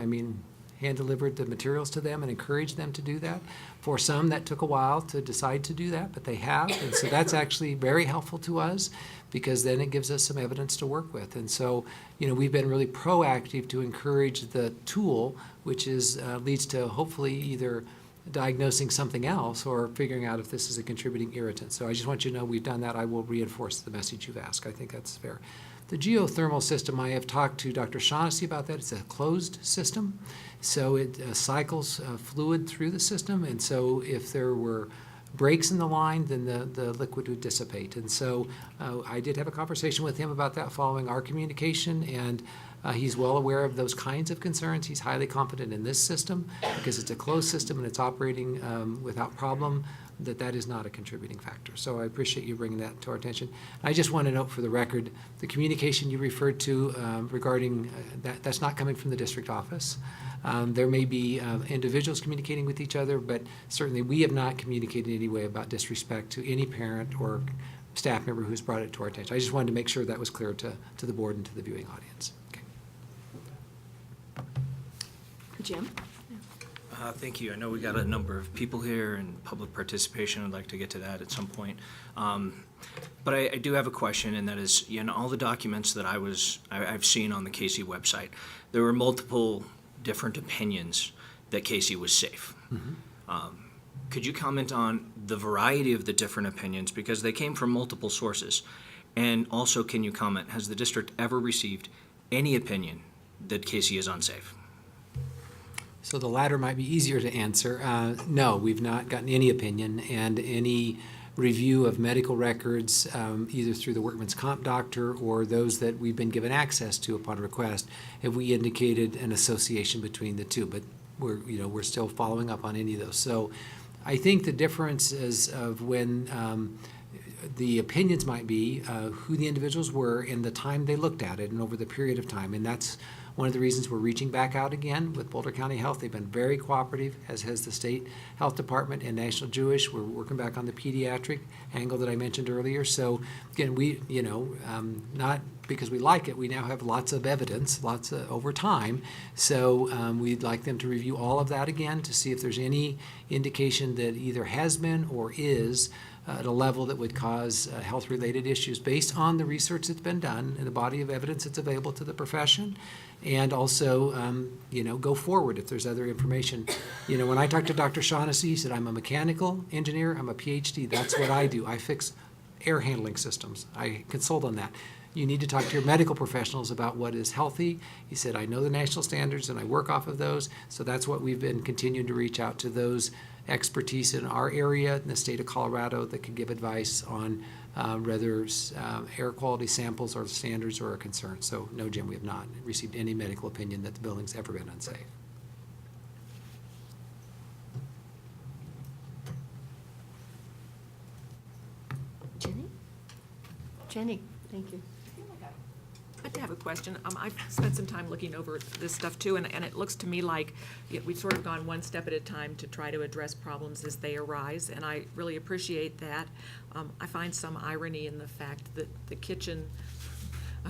Hand-delivered the materials to them and encouraged them to do that. For some, that took a while to decide to do that, but they have. And so that's actually very helpful to us, because then it gives us some evidence to work with. And so, we've been really proactive to encourage the tool, which leads to hopefully either diagnosing something else or figuring out if this is a contributing irritant. So I just want you to know we've done that. I will reinforce the message you've asked. I think that's fair. The geothermal system, I have talked to Dr. Shaughnessy about that. It's a closed system, so it cycles fluid through the system, and so if there were breaks in the line, then the liquid would dissipate. And so I did have a conversation with him about that following our communication, and he's well aware of those kinds of concerns. He's highly confident in this system because it's a closed system and it's operating without problem, that is not a contributing factor. So I appreciate you bringing that to our attention. I just want to note for the record, the communication you referred to regarding that's not coming from the district office. There may be individuals communicating with each other, but certainly we have not communicated in any way about disrespect to any parent or staff member who's brought it to our attention. I just wanted to make sure that was clear to the board and to the viewing audience. Okay. Jim? Thank you. I know we got a number of people here and public participation. I'd like to get to that at some point. But I do have a question, and that is, all the documents that I've seen on the Casey website, there were multiple different opinions that Casey was safe. Mm-hmm. Could you comment on the variety of the different opinions, because they came from multiple sources? And also, can you comment, has the district ever received any opinion that Casey is unsafe? So the latter might be easier to answer. No, we've not gotten any opinion, and any review of medical records, either through the workman's comp doctor or those that we've been given access to upon request, have we indicated an association between the two. But we're still following up on any of those. So I think the difference is of when the opinions might be who the individuals were and the time they looked at it and over the period of time. And that's one of the reasons we're reaching back out again with Boulder County Health. They've been very cooperative, as has the State Health Department and National Jewish. We're working back on the pediatric angle that I mentioned earlier. So again, we, not because we like it, we now have lots of evidence, over time. So we'd like them to review all of that again to see if there's any indication that either has been or is at a level that would cause health-related issues based on the research that's been done and the body of evidence that's available to the profession, and also, go forward if there's other information. When I talked to Dr. Shaughnessy, he said, I'm a mechanical engineer, I'm a PhD, that's what I do. I fix air handling systems. I consult on that. You need to talk to your medical professionals about what is healthy. He said, I know the national standards and I work off of those, so that's what we've been continuing to reach out to those expertise in our area in the state of Colorado that can give advice on whether air quality samples or standards are a concern. So no, Jim, we have not received any medical opinion that the building's ever been unsafe. Jenny, thank you. I do have a question. I've spent some time looking over this stuff too, and it looks to me like we've sort of gone one step at a time to try to address problems as they arise, and I really appreciate that. I find some irony in the fact that the kitchen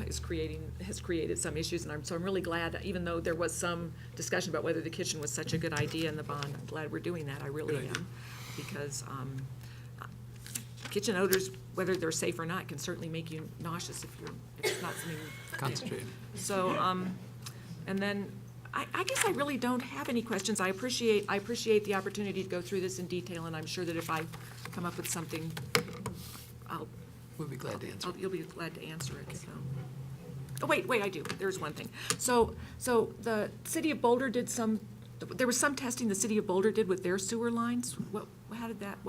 has created some issues, and I'm really glad, even though there was some discussion about whether the kitchen was such a good idea in the bond, I'm glad we're doing that. I really am, because kitchen odors, whether they're safe or not, can certainly make you nauseous if it's not something. Concentrated. So, and then, I guess I really don't have any questions. I appreciate the opportunity to go through this in detail, and I'm sure that if I come up with something, We'll be glad to answer. you'll be glad to answer it, so. Oh, wait, I do. There's one thing. So the city of Boulder there was some testing the city of Boulder did with their sewer lines. What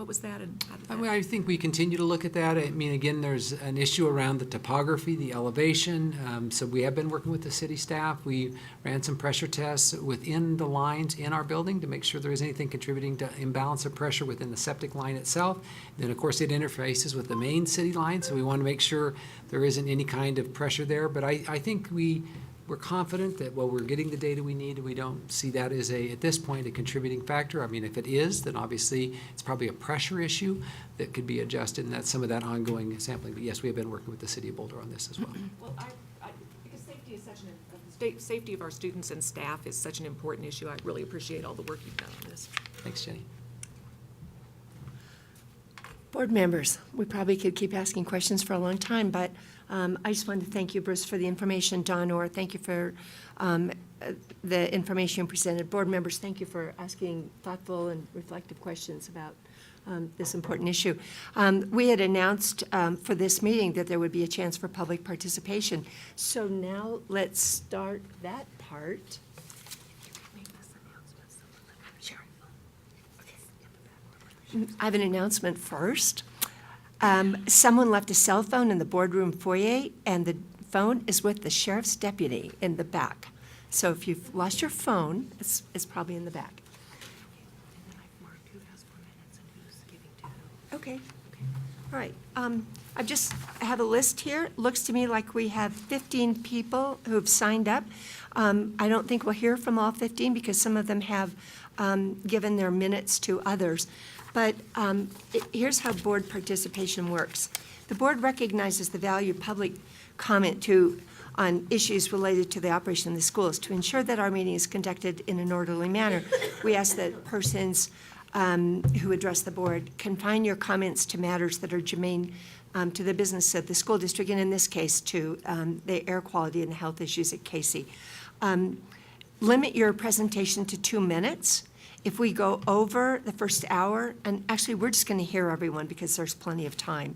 was that, and how did that? I think we continue to look at that. I mean, again, there's an issue around the topography, the elevation. So we have been working with the city staff. We ran some pressure tests within the lines in our building to make sure there is anything contributing to imbalance of pressure within the septic line itself. Then, of course, it interfaces with the main city line, so we want to make sure there isn't any kind of pressure there. But I think we're confident that, we're getting the data we need, and we don't see that as at this point, a contributing factor. I mean, if it is, then obviously it's probably a pressure issue that could be adjusted, and that's some of that ongoing sampling. But yes, we have been working with the city of Boulder on this as well. Well, because safety is safety of our students and staff is such an important issue. I really appreciate all the work you've done on this. Thanks, Jenny. Board members, we probably could keep asking questions for a long time, but I just wanted to thank you, Bruce, for the information. Don Orr, thank you for the information you presented. Board members, thank you for asking thoughtful and reflective questions about this important issue. We had announced for this meeting that there would be a chance for public participation. So now let's start that part. I have an announcement first. Someone left a cell phone in the boardroom foyer, and the phone is with the sheriff's deputy in the back. So if you've lost your phone, it's probably in the back. Okay. All right. I have a list here. Looks to me like we have 15 people who've signed up. I don't think we'll hear from all 15 because some of them have given their minutes to others. But here's how board participation works. The board recognizes the value of public comment on issues related to the operation of the schools. To ensure that our meeting is conducted in an orderly manner, we ask that persons who address the board confine your comments to matters that are germane to the business of the school district, and in this case, to the air quality and the health issues at Casey. Limit your presentation to 2 minutes. If we go over the first hour, and actually we're just going to hear everyone because there's plenty of time.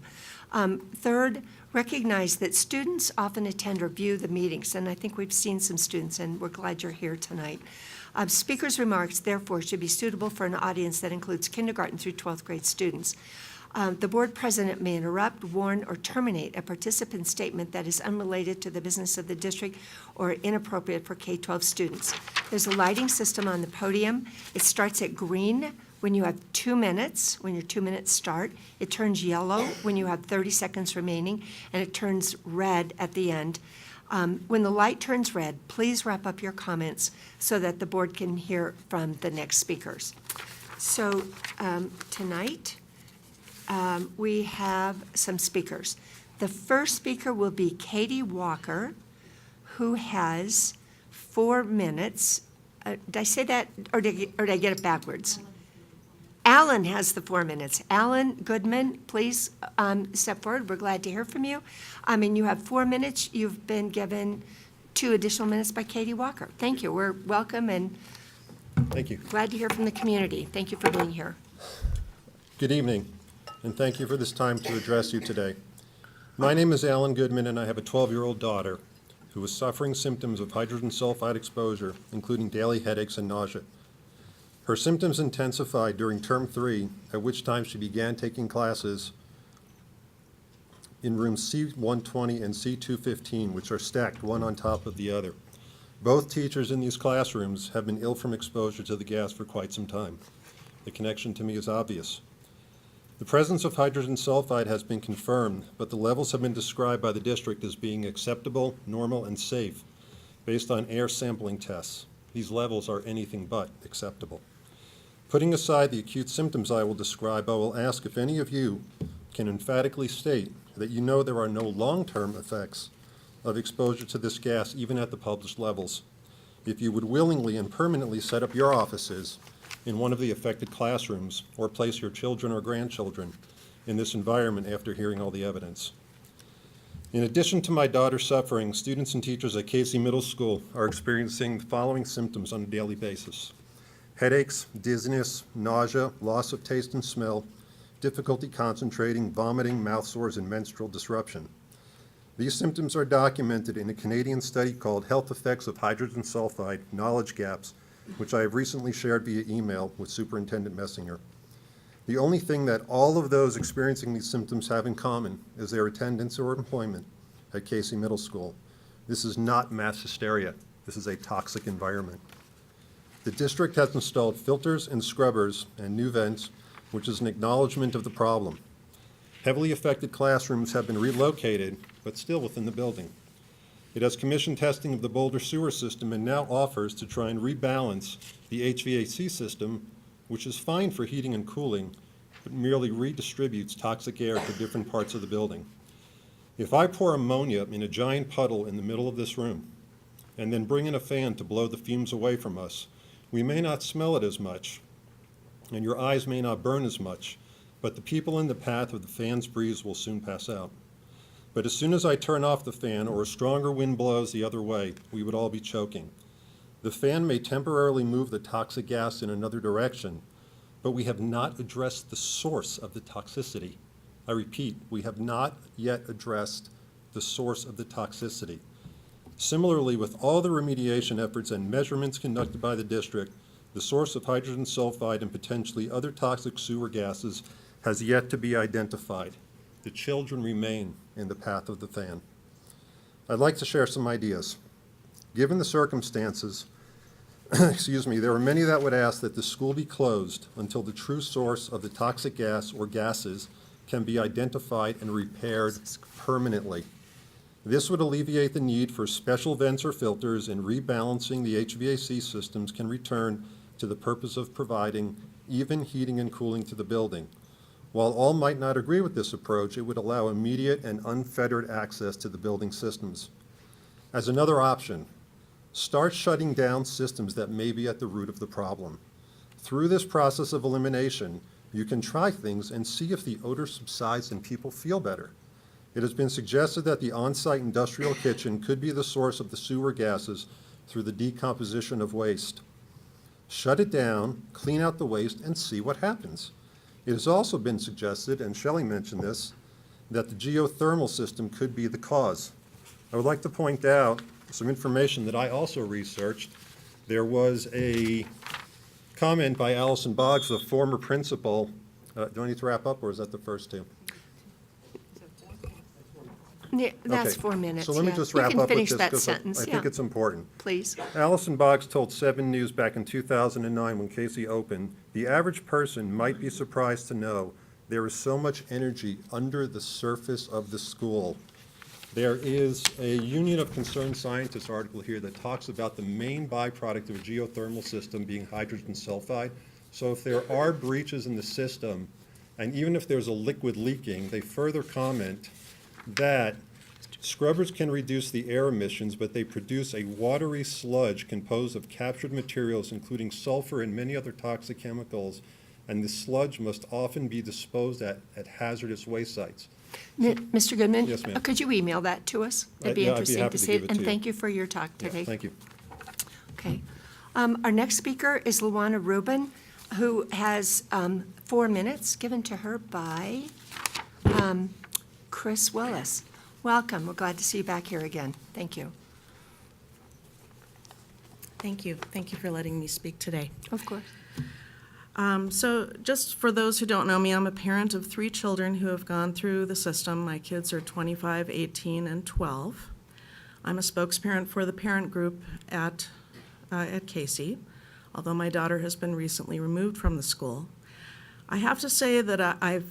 Third, recognize that students often attend or view the meetings, and I think we've seen some students, and we're glad you're here tonight. Speakers' remarks, therefore, should be suitable for an audience that includes kindergarten through 12th grade students. The board president may interrupt, warn, or terminate a participant's statement that is unrelated to the business of the district or inappropriate for K-12 students. There's a lighting system on the podium. It starts at green when you have 2 minutes, when your 2 minutes start. It turns yellow when you have 30 seconds remaining, and it turns red at the end. When the light turns red, please wrap up your comments so that the board can hear from the next speakers. So tonight, we have some speakers. The first speaker will be Katie Walker, who has 4 minutes. Did I say that, or did I get it backwards? Alan has the 4 minutes. Alan Goodman, please step forward. We're glad to hear from you. And you have 4 minutes. You've been given 2 additional minutes by Katie Walker. Thank you. We're welcome and Thank you. glad to hear from the community. Thank you for being here. Good evening, and thank you for this time to address you today. My name is Alan Goodman, and I have a 12-year-old daughter who is suffering symptoms of hydrogen sulfide exposure, including daily headaches and nausea. Her symptoms intensified during term 3, at which time she began taking classes in rooms C120 and C215, which are stacked one on top of the other. Both teachers in these classrooms have been ill from exposure to the gas for quite some time. The connection to me is obvious. The presence of hydrogen sulfide has been confirmed, but the levels have been described by the district as being acceptable, normal, and safe based on air sampling tests. These levels are anything but acceptable. Putting aside the acute symptoms I will describe, I will ask if any of you can emphatically state that you know there are no long-term effects of exposure to this gas, even at the published levels. If you would willingly and permanently set up your offices in one of the affected classrooms or place your children or grandchildren in this environment after hearing all the evidence. In addition to my daughter's suffering, students and teachers at Casey Middle School are experiencing the following symptoms on a daily basis: headaches, dizziness, nausea, loss of taste and smell, difficulty concentrating, vomiting, mouth sores, and menstrual disruption. These symptoms are documented in a Canadian study called Health Effects of Hydrogen Sulfide, Knowledge Gaps, which I have recently shared via email with Superintendent Messinger. The only thing that all of those experiencing these symptoms have in common is their attendance or employment at Casey Middle School. This is not mass hysteria. This is a toxic environment. The district has installed filters and scrubbers and new vents, which is an acknowledgement of the problem. Heavily affected classrooms have been relocated, but still within the building. It has commissioned testing of the Boulder sewer system and now offers to try and rebalance the HVAC system, which is fine for heating and cooling, but merely redistributes toxic air to different parts of the building. If I pour ammonia in a giant puddle in the middle of this room and then bring in a fan to blow the fumes away from us, we may not smell it as much, and your eyes may not burn as much, but the people in the path of the fan's breeze will soon pass out. But as soon as I turn off the fan or a stronger wind blows the other way, we would all be choking. The fan may temporarily move the toxic gas in another direction, but we have not addressed the source of the toxicity. I repeat, we have not yet addressed the source of the toxicity. Similarly, with all the remediation efforts and measurements conducted by the district, the source of hydrogen sulfide and potentially other toxic sewer gases has yet to be identified. The children remain in the path of the fan. I'd like to share some ideas. Given the circumstances, there are many that would ask that the school be closed until the true source of the toxic gas or gases can be identified and repaired permanently. This would alleviate the need for special vents or filters, and rebalancing the HVAC systems can return to the purpose of providing even heating and cooling to the building. While all might not agree with this approach, it would allow immediate and unfettered access to the building systems. As another option, start shutting down systems that may be at the root of the problem. Through this process of elimination, you can try things and see if the odor subsides and people feel better. It has been suggested that the on-site industrial kitchen could be the source of the sewer gases through the decomposition of waste. Shut it down, clean out the waste, and see what happens. It has also been suggested, and Shelley mentioned this, that the geothermal system could be the cause. I would like to point out some information that I also researched There was a comment by Allison Boggs, the former principal. Do I need to wrap up, or is that the first two? Yeah, that's Okay. 4 minutes, So let me yeah. just You wrap can up with finish this, that 'cause sentence, I yeah. think it's important. Please. Allison Boggs told 7 News back in 2009 when Casey opened, "The average person might be surprised to know there is so much energy under the surface of the school." There is a Union of Concerned Scientists article here that talks about the main byproduct of a geothermal system being hydrogen sulfide. So if there are breaches in the system, and even if there's a liquid leaking, they further comment that scrubbers can reduce the air emissions, but they produce a watery sludge composed of captured materials, including sulfur and many other toxic chemicals, and the sludge must often be disposed at hazardous waste sites. Mr. Goodman? Yes, ma'am. Could you email that to us? It'd be Yeah, I'd be interesting happy to to see give it. it And to you. thank you for your talk Yeah, today. thank you. Okay. Our next speaker is Luana Rubin, who has 4 minutes given to her by Chris Willis. Welcome. We're glad to see you back here again. Thank you. Thank you. Thank you for letting me speak today. Of course. So just for those who don't know me, I'm a parent of 3 children who have gone through the system. My kids are 25, 18, and 12. I'm a spokesparent for the parent group at Casey, although my daughter has been recently removed from the school. I have to say that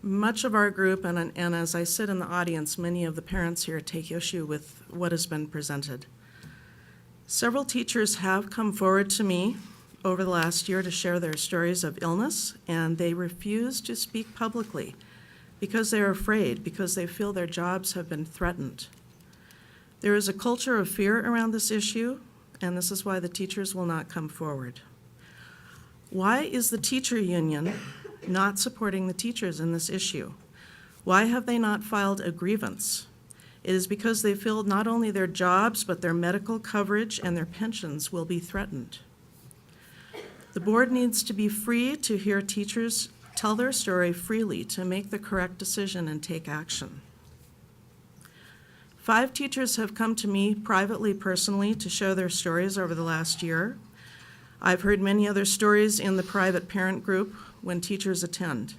much of our group, and as I sit in the audience, many of the parents here take issue with what has been presented. Several teachers have come forward to me over the last year to share their stories of illness, and they refuse to speak publicly because they're afraid, because they feel their jobs have been threatened. There is a culture of fear around this issue, and this is why the teachers will not come forward. Why is the teacher union not supporting the teachers in this issue? Why have they not filed a grievance? It is because they feel not only their jobs, but their medical coverage and their pensions will be threatened. The board needs to be free to hear teachers tell their story freely to make the correct decision and take action. 5 teachers have come to me privately, personally, to share their stories over the last year. I've heard many other stories in the private parent group when teachers attend.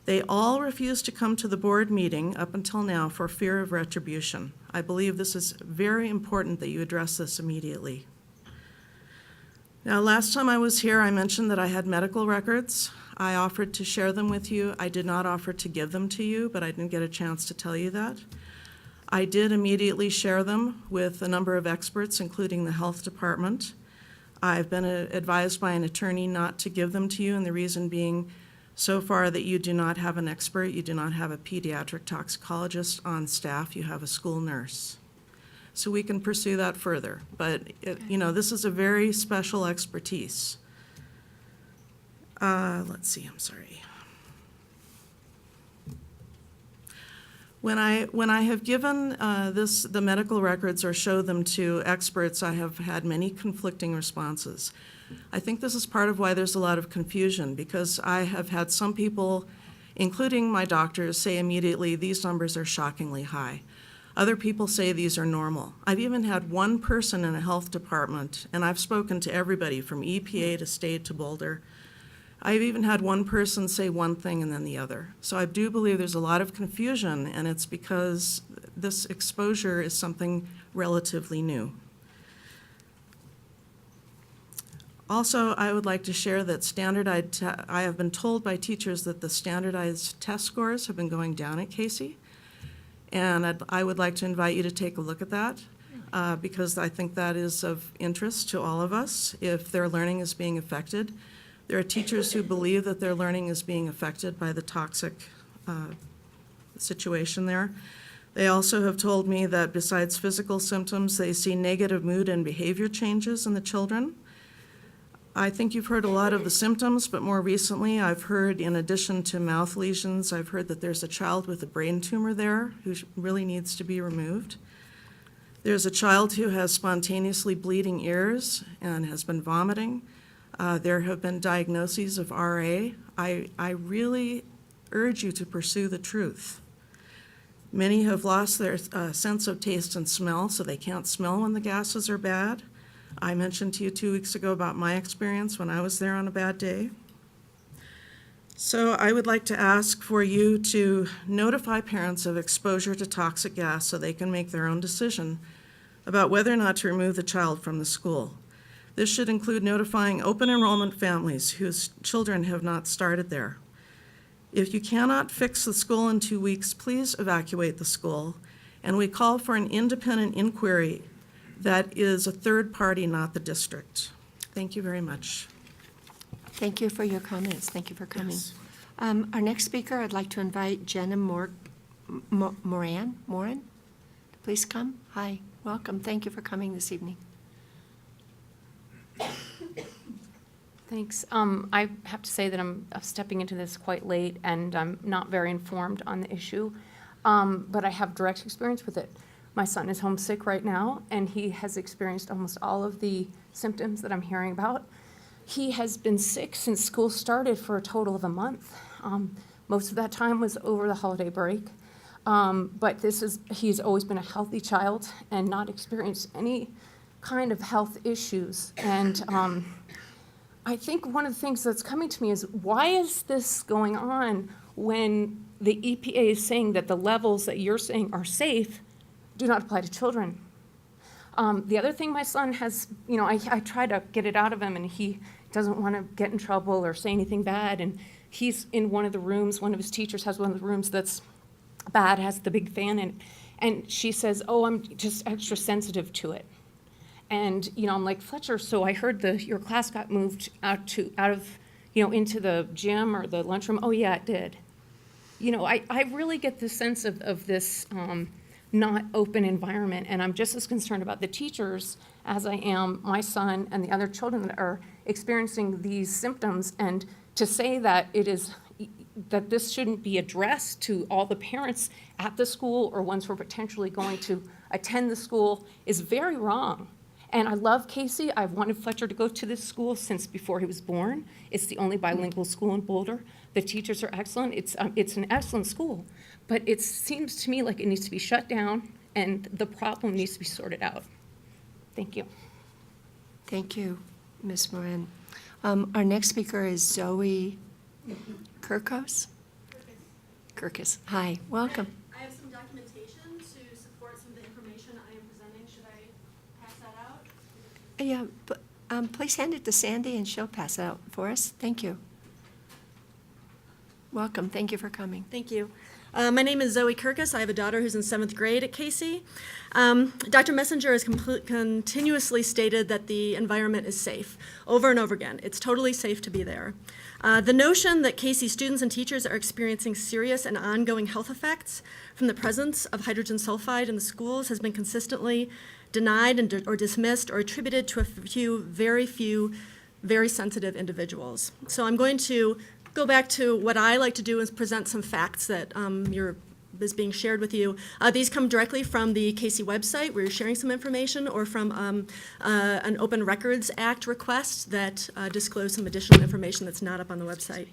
They all refuse to come to the board meeting up until now for fear of retribution. I believe this is very important that you address this immediately. Now, last time I was here, I mentioned that I had medical records. I offered to share them with you. I did not offer to give them to you, but I didn't get a chance to tell you that. I did immediately share them with a number of experts, including the health department. I've been advised by an attorney not to give them to you, and the reason being so far that you do not have an expert, you do not have a pediatric toxicologist on staff, you have a school nurse. So we can pursue that further, but this is a very special expertise. Let's see, I'm sorry. When I have given the medical records or show them to experts, I have had many conflicting responses. I think this is part of why there's a lot of confusion, because I have had some people, including my doctors, say immediately, these numbers are shockingly high. Other people say these are normal. I've even had one person in a health department, and I've spoken to everybody from EPA to state to Boulder. I've even had one person say one thing and then the other. So I do believe there's a lot of confusion, and it's because this exposure is something relatively new. Also, I would like to share that I have been told by teachers that the standardized test scores have been going down at Casey. And I would like to invite you to take a look at that because I think that is of interest to all of us if their learning is being affected. There are teachers who believe that their learning is being affected by the toxic situation there. They also have told me that besides physical symptoms, they see negative mood and behavior changes in the children. I think you've heard a lot of the symptoms, but more recently I've heard, in addition to mouth lesions, I've heard that there's a child with a brain tumor there who really needs to be removed. There's a child who has spontaneously bleeding ears and has been vomiting. There have been diagnoses of RA. I really urge you to pursue the truth. Many have lost their sense of taste and smell, so they can't smell when the gases are bad. I mentioned to you 2 weeks ago about my experience when I was there on a bad day. So I would like to ask for you to notify parents of exposure to toxic gas so they can make their own decision about whether or not to remove the child from the school. This should include notifying open enrollment families whose children have not started there. If you cannot fix the school in 2 weeks, please evacuate the school, and we call for an independent inquiry that is a third party, not the district. Thank you very much. Thank you for your comments. Thank you for coming. Yes. Our next speaker, I'd like to invite Jenna Moran. Please come. Hi, welcome. Thank you for coming this evening. Thanks. I have to say that I'm stepping into this quite late, and I'm not very informed on the issue, but I have direct experience with it. My son is homesick right now, and he has experienced almost all of the symptoms that I'm hearing about. He has been sick since school started for a total of a month. Most of that time was over the holiday break, but he's always been a healthy child and not experienced any kind of health issues. And I think one of the things that's coming to me is, why is this going on when the EPA is saying that the levels that you're saying are safe do not apply to children? The other thing my son has, I try to get it out of him, and he doesn't want to get in trouble or say anything bad, and he's in one of the rooms, one of his teachers has one of the rooms that's bad, has the big fan in it, and she says, oh, I'm just extra sensitive to it. And, I'm like, Fletcher, so I heard your class got moved into the gym or the lunchroom. Oh, yeah, it did. I really get the sense of this not open environment, and I'm just as concerned about the teachers as I am my son and the other children that are experiencing these symptoms. And to say that that this shouldn't be addressed to all the parents at the school or ones who are potentially going to attend the school is very wrong. And I love Casey. I've wanted Fletcher to go to this school since before he was born. It's the only bilingual school in Boulder. The teachers are excellent. It's an excellent school. But it seems to me like it needs to be shut down and the problem needs to be sorted out. Thank you. Thank you, Ms. Moran. Our next speaker is Zoe Kirkos. Hi, welcome. I have some documentation to support some of the information I am presenting. Should I pass that out? Yeah, but please hand it to Sandy and she'll pass it out for us. Thank you. Welcome. Thank you for coming. Thank you. My name is Zoe Kirkus. I have a daughter who's in 7th grade at Casey. Dr. Messenger has continuously stated that the environment is safe over and over again. It's totally safe to be there. The notion that Casey students and teachers are experiencing serious and ongoing health effects from the presence of hydrogen sulfide in the schools has been consistently denied or dismissed or attributed to a few, very sensitive individuals. So I'm going to go back to what I like to do is present some facts that is being shared with you. These come directly from the Casey website, where you're sharing some information, or from an Open Records Act request that disclose some additional information that's not up on the website.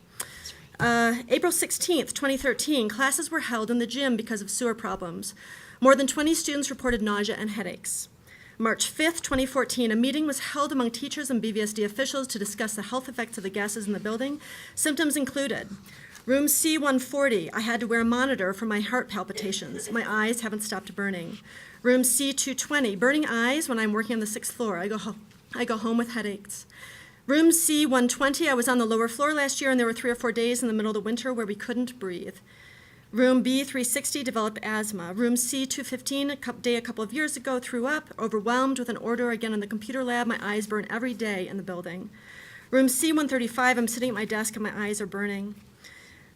April 16th, 2013, classes were held in the gym because of sewer problems. More than 20 students reported nausea and headaches. March 5th, 2014, a meeting was held among teachers and BVSD officials to discuss the health effects of the gases in the building. Symptoms included room C140, I had to wear a monitor for my heart palpitations. My eyes haven't stopped burning. Room C220, burning eyes when I'm working on the 6th floor. I go home with headaches. Room C120, I was on the lower floor last year, and there were 3 or 4 days in the middle of the winter where we couldn't breathe. Room B360 developed asthma. Room C215, a couple of years ago, threw up, overwhelmed with an order again in the computer lab. My eyes burn every day in the building. Room C135, I'm sitting at my desk and my eyes are burning.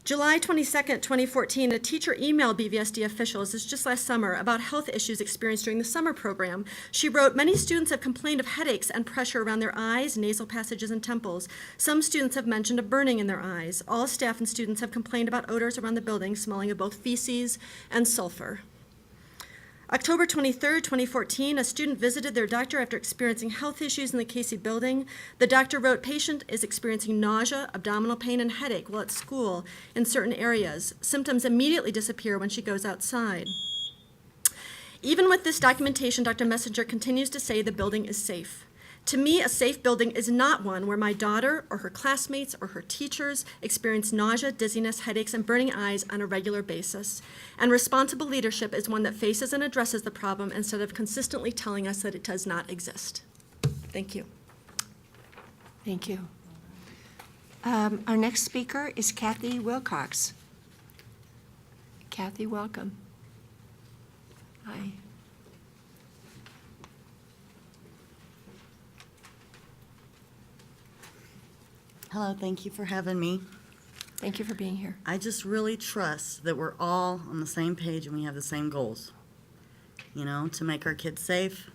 July 22nd, 2014, a teacher emailed BVSD officials, this is just last summer, about health issues experienced during the summer program. She wrote, many students have complained of headaches and pressure around their eyes, nasal passages, and temples. Some students have mentioned a burning in their eyes. All staff and students have complained about odors around the building, smelling of both feces and sulfur. October 23rd, 2014, a student visited their doctor after experiencing health issues in the Casey building. The doctor wrote, patient is experiencing nausea, abdominal pain, and headache while at school in certain areas. Symptoms immediately disappear when she goes outside. Even with this documentation, Dr. Messenger continues to say the building is safe. To me, a safe building is not one where my daughter or her classmates or her teachers experience nausea, dizziness, headaches, and burning eyes on a regular basis. And responsible leadership is one that faces and addresses the problem instead of consistently telling us that it does not exist. Thank you. Thank you. Our next speaker is Kathy Wilcox. Kathy, welcome. Hi. Hello, thank you for having me. Thank you for being here. I just really trust that we're all on the same page and we have the same goals. You know, to make our kids safe,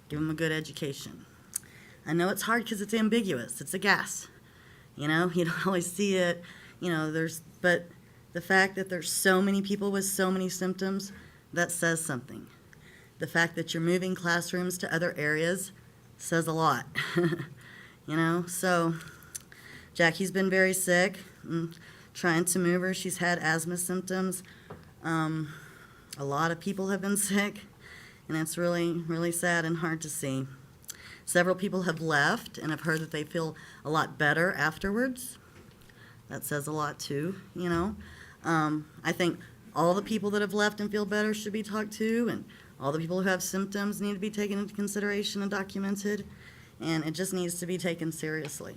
give them a good education. I know it's hard because it's ambiguous. It's a gas. You know, you don't always see it. You know, but the fact that there's so many people with so many symptoms, that says something. The fact that you're moving classrooms to other areas says a lot. You know, so Jackie's been very sick. I'm trying to move her. She's had asthma symptoms. A lot of people have been sick, and it's really, really sad and hard to see. Several people have left, and I've heard that they feel a lot better afterwards. That says a lot too, you know. I think all the people that have left and feel better should be talked to, and all the people who have symptoms need to be taken into consideration and documented, and it just needs to be taken seriously.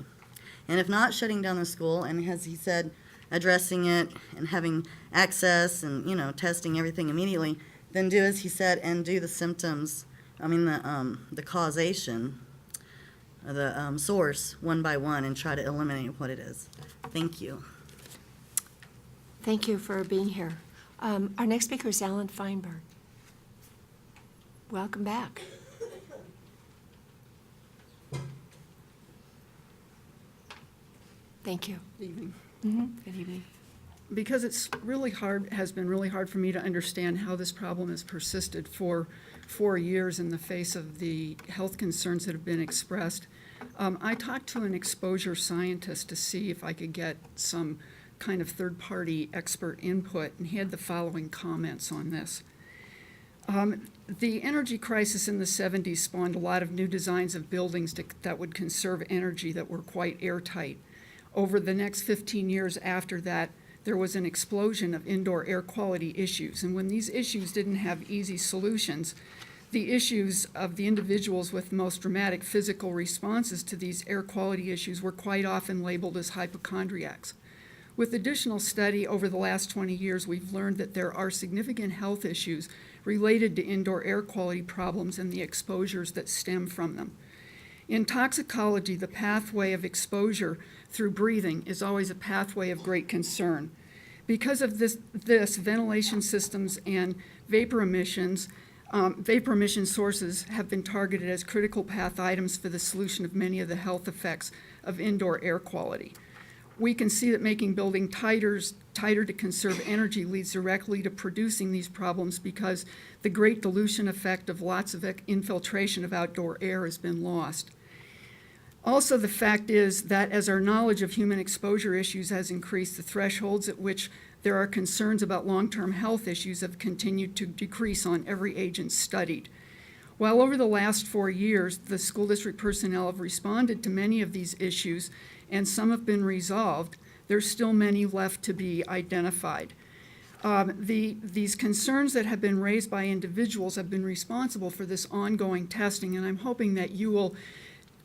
And if not, shutting down the school, and as he said, addressing it and having access and, you know, testing everything immediately, then do as he said and do the symptoms, the causation, the source one by one and try to eliminate what it is. Thank you. Thank you for being here. Our next speaker is Alan Feinberg. Welcome back. Thank you. Good evening. Good evening. Because it's really hard, has been really hard for me to understand how this problem has persisted for 4 years in the face of the health concerns that have been expressed. I talked to an exposure scientist to see if I could get some kind of third-party expert input, and he had the following comments on this. The energy crisis in the 70s spawned a lot of new designs of buildings that would conserve energy that were quite airtight. Over the next 15 years after that, there was an explosion of indoor air quality issues. And when these issues didn't have easy solutions, the issues of the individuals with most dramatic physical responses to these air quality issues were quite often labeled as hypochondriacs. With additional study over the last 20 years, we've learned that there are significant health issues related to indoor air quality problems and the exposures that stem from them. In toxicology, the pathway of exposure through breathing is always a pathway of great concern. Because of this ventilation systems and vapor emission sources have been targeted as critical path items for the solution of many of the health effects of indoor air quality. We can see that making buildings tighter to conserve energy leads directly to producing these problems because the great dilution effect of lots of infiltration of outdoor air has been lost. Also, the fact is that as our knowledge of human exposure issues has increased, the thresholds at which there are concerns about long-term health issues have continued to decrease on every agent studied. While over the last 4 years, the school district personnel have responded to many of these issues and some have been resolved, there's still many left to be identified. These concerns that have been raised by individuals have been responsible for this ongoing testing, and I'm hoping that you will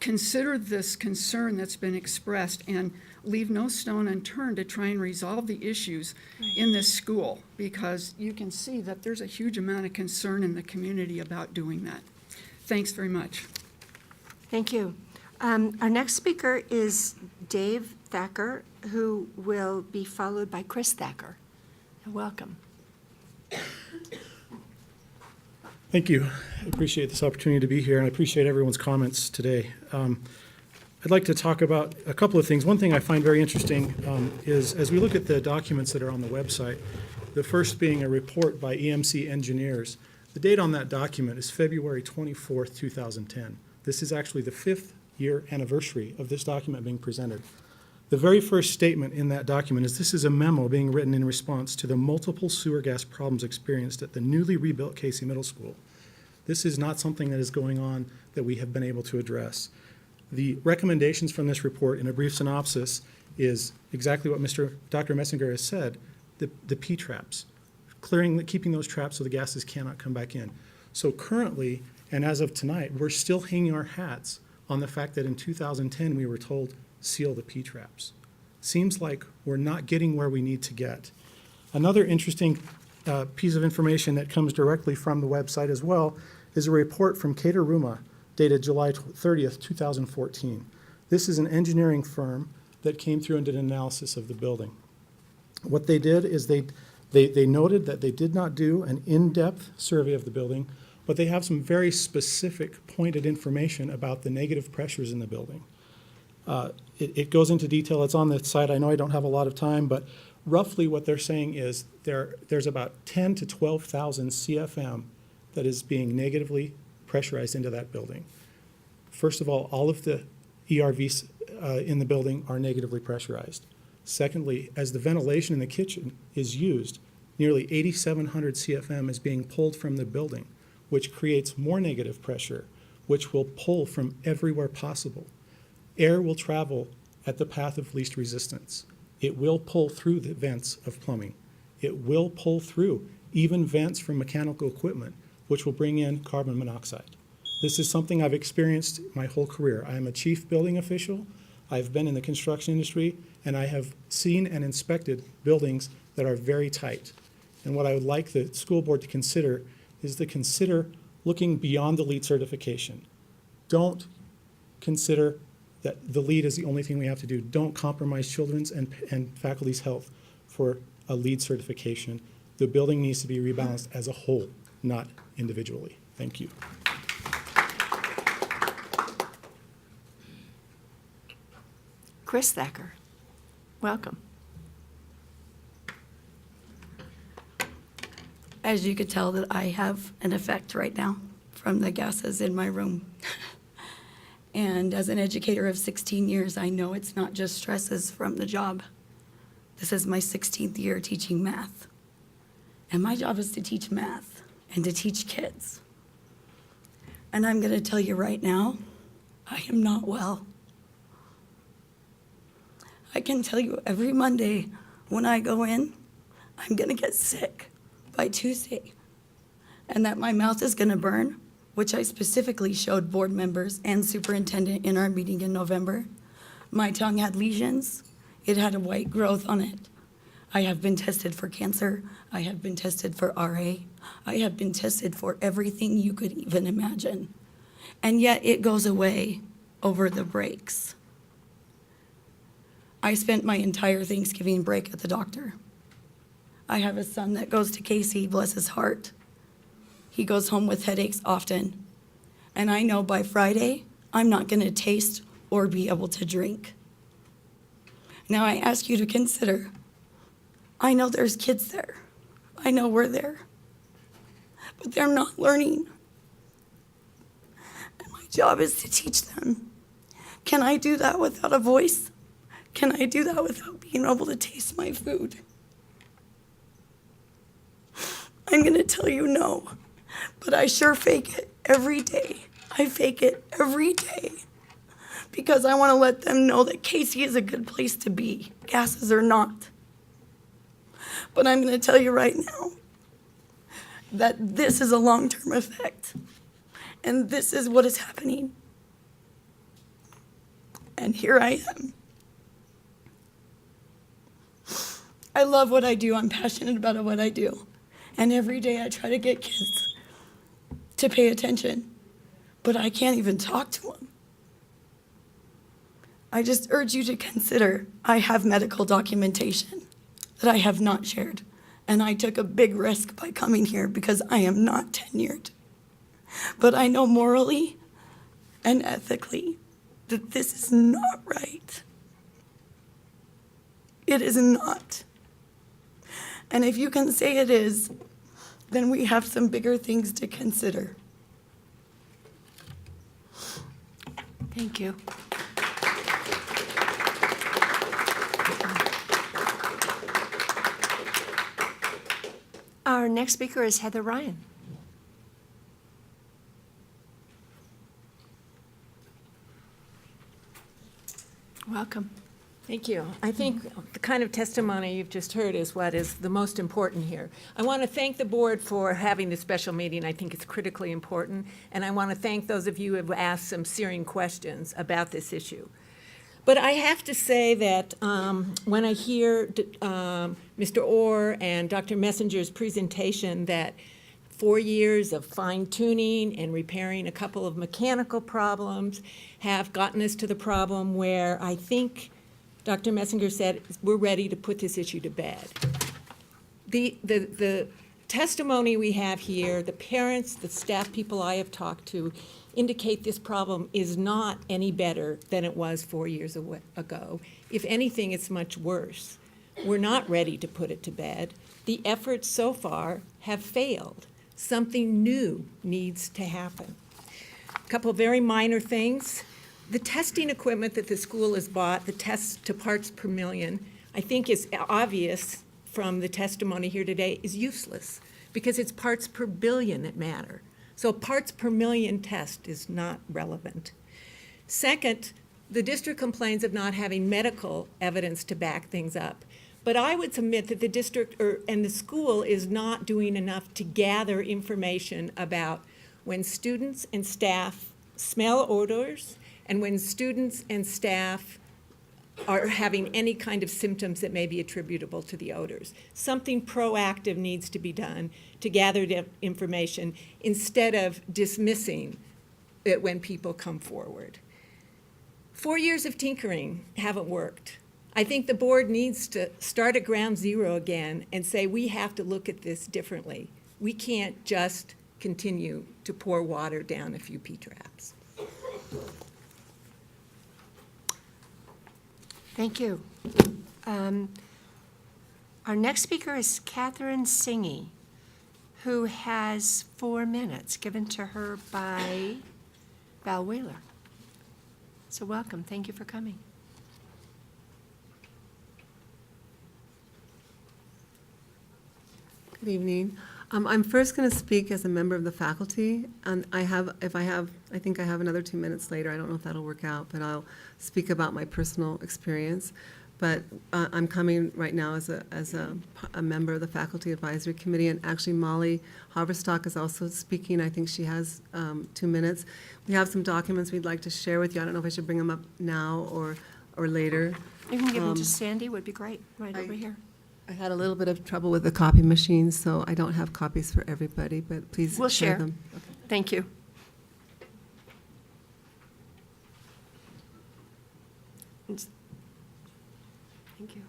consider this concern that's been expressed and leave no stone unturned to try and resolve the issues in this school, because you can see that there's a huge amount of concern in the community about doing that. Thanks very much. Thank you. Our next speaker is Dave Thacker, who will be followed by Chris Thacker. Welcome. Thank you. I appreciate this opportunity to be here, and I appreciate everyone's comments today. I'd like to talk about a couple of things. One thing I find very interesting is as we look at the documents that are on the website, the first being a report by EMC engineers. The date on that document is February 24th, 2010. This is actually the 5th year anniversary of this document being presented. The very first statement in that document is this is a memo being written in response to the multiple sewer gas problems experienced at the newly rebuilt Casey Middle School. This is not something that is going on that we have been able to address. The recommendations from this report, in a brief synopsis, is exactly what Dr. Messinger has said, the P-traps, keeping those traps so the gases cannot come back in. So currently, and as of tonight, we're still hanging our hats on the fact that in 2010 we were told, seal the P-traps. Seems like we're not getting where we need to get. Another interesting piece of information that comes directly from the website as well is a report from Cateruma dated July 30th, 2014. This is an engineering firm that came through and did an analysis of the building. What they did is they noted that they did not do an in-depth survey of the building, but they have some very specific pointed information about the negative pressures in the building. It goes into detail. It's on the site. I know I don't have a lot of time, but roughly what they're saying is there's about 10 to 12,000 CFM that is being negatively pressurized into that building. First of all of the ERVs in the building are negatively pressurized. Secondly, as the ventilation in the kitchen is used, nearly 8,700 CFM is being pulled from the building, which creates more negative pressure, which will pull from everywhere possible. Air will travel at the path of least resistance. It will pull through the vents of plumbing. It will pull through even vents from mechanical equipment, which will bring in carbon monoxide. This is something I've experienced my whole career. I am a chief building official. I've been in the construction industry, and I have seen and inspected buildings that are very tight. And what I would like the school board to consider is to consider looking beyond the LEED certification. Don't consider that the LEED is the only thing we have to do. Don't compromise children's and faculty's health for a LEED certification. The building needs to be rebalanced as a whole, not individually. Thank you. Chris Thacker, welcome. As you could tell that I have an effect right now from the gases in my room. And as an educator of 16 years, I know it's not just stresses from the job. This is my 16th year teaching math. And my job is to teach math and to teach kids. And I'm gonna tell you right now, I am not well. I can tell you every Monday when I go in, I'm gonna get sick by Tuesday, and that my mouth is gonna burn, which I specifically showed board members and superintendent in our meeting in November. My tongue had lesions. It had a white growth on it. I have been tested for cancer. I have been tested for RA. I have been tested for everything you could even imagine. And yet it goes away over the breaks. I spent my entire Thanksgiving break at the doctor. I have a son that goes to Casey, bless his heart. He goes home with headaches often. And I know by Friday, I'm not gonna taste or be able to drink. Now I ask you to consider, I know there's kids there. I know we're there. But they're not learning. And my job is to teach them. Can I do that without a voice? Can I do that without being able to taste my food? I'm gonna tell you no, but I sure fake it every day. I fake it every day because I wanna let them know that Casey is a good place to be, gases or not. But I'm gonna tell you right now that this is a long-term effect, and this is what is happening. And here I am. I love what I do. I'm passionate about what I do. And every day I try to get kids to pay attention, but I can't even talk to them. I just urge you to consider I have medical documentation that I have not shared, and I took a big risk by coming here because I am not tenured. But I know morally and ethically that this is not right. It is not. And if you can say it is, then we have some bigger things to consider. Thank you. Our next speaker is Heather Ryan. Welcome. Thank you. I think the kind of testimony you've just heard is what is the most important here. I want to thank the board for having this special meeting. I think it's critically important. And I want to thank those of you who have asked some searing questions about this issue. But I have to say that when I hear Mr. Orr and Dr. Messenger's presentation that 4 years of fine-tuning and repairing a couple of mechanical problems have gotten us to the problem where I think Dr. Messenger said we're ready to put this issue to bed. The testimony we have here, the parents, the staff people I have talked to indicate this problem is not any better than it was 4 years ago. If anything, it's much worse. We're not ready to put it to bed. The efforts so far have failed. Something new needs to happen. A couple of very minor things. The testing equipment that the school has bought, the test to parts per million, I think is obvious from the testimony here today, is useless because it's parts per billion that matter. So parts per million test is not relevant. Second, the district complains of not having medical evidence to back things up. But I would submit that the district and the school is not doing enough to gather information about when students and staff smell odors and when students and staff are having any kind of symptoms that may be attributable to the odors. Something proactive needs to be done to gather the information instead of dismissing it when people come forward. 4 years of tinkering haven't worked. I think the board needs to start at ground zero again and say we have to look at this differently. We can't just continue to pour water down a few P-traps. Thank you. Our next speaker is Catherine Singy, who has 4 minutes given to her by Val Wheeler. So welcome. Thank you for coming. Good evening. I'm first going to speak as a member of the faculty, and I think I have another 2 minutes later. I don't know if that'll work out, but I'll speak about my personal experience. But I'm coming right now as a member of the Faculty Advisory Committee, and actually Molly Haverstock is also speaking. I think she has 2 minutes. We have some documents we'd like to share with you. I don't know if I should bring them up now or later. You can give them to Sandy, would be great, right over here. I had a little bit of trouble with the copy machine, so I don't have copies for everybody, but please We'll share share. them. Thank you. Thank you.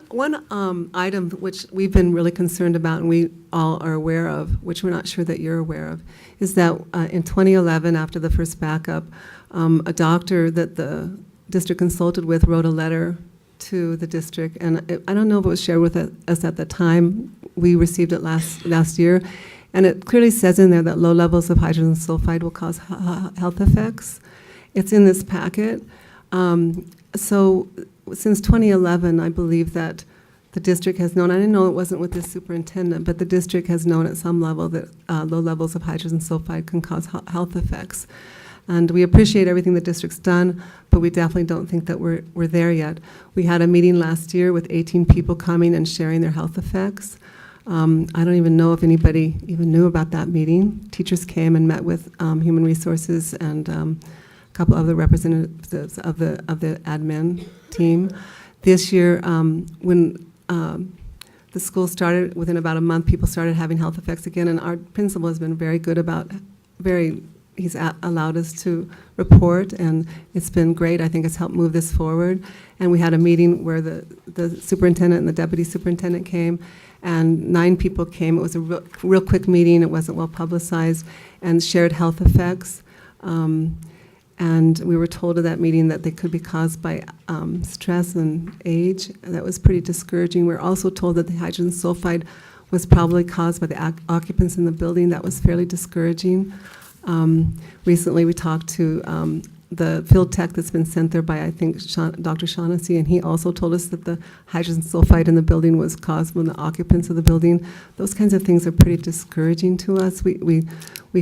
One item which we've been really concerned about and we all are aware of, which we're not sure that you're aware of, is that in 2011, after the first backup, a doctor that the district consulted with wrote a letter to the district, and I don't know if it was shared with us at the time. We received it last year, and it clearly says in there that low levels of hydrogen sulfide will cause health effects. It's in this packet. So since 2011, I believe that the district has known, I didn't know it wasn't with this superintendent, but the district has known at some level that low levels of hydrogen sulfide can cause health effects. And we appreciate everything the district's done, but we definitely don't think that we're there yet. We had a meeting last year with 18 people coming and sharing their health effects. I don't even know if anybody even knew about that meeting. Teachers came and met with Human Resources and a couple other representatives of the admin team. This year, when the school started, within about a month, people started having health effects again, and our principal has been very good about, he's allowed us to report, and it's been great. I think it's helped move this forward. And we had a meeting where the superintendent and the deputy superintendent came, and 9 people came. It was a real quick meeting. It wasn't well publicized, and shared health effects. And we were told at that meeting that they could be caused by stress and age. And that was pretty discouraging. We were also told that the hydrogen sulfide was probably caused by the occupants in the building. That was fairly discouraging. Recently, we talked to the field tech that's been sent there by, I think, Dr. Shaughnessy, and he also told us that the hydrogen sulfide in the building was caused from the occupants of the building. Those kinds of things are pretty discouraging to us. We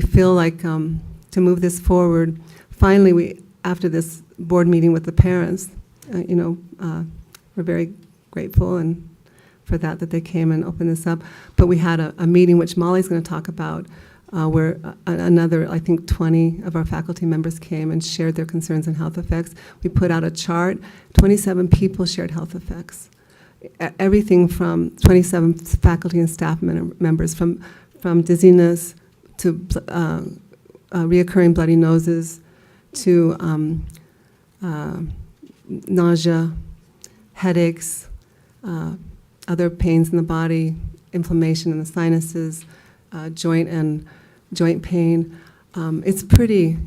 feel like to move this forward, finally, after this board meeting with the parents, we're very grateful and for that they came and opened this up. But we had a meeting, which Molly's going to talk about, where another, I think, 20 of our faculty members came and shared their concerns and health effects. We put out a chart. 27 people shared health effects. Everything from 27 faculty and staff members, from dizziness to reoccurring bloody noses to nausea, headaches, other pains in the body, inflammation in the sinuses, joint pain. It's pretty,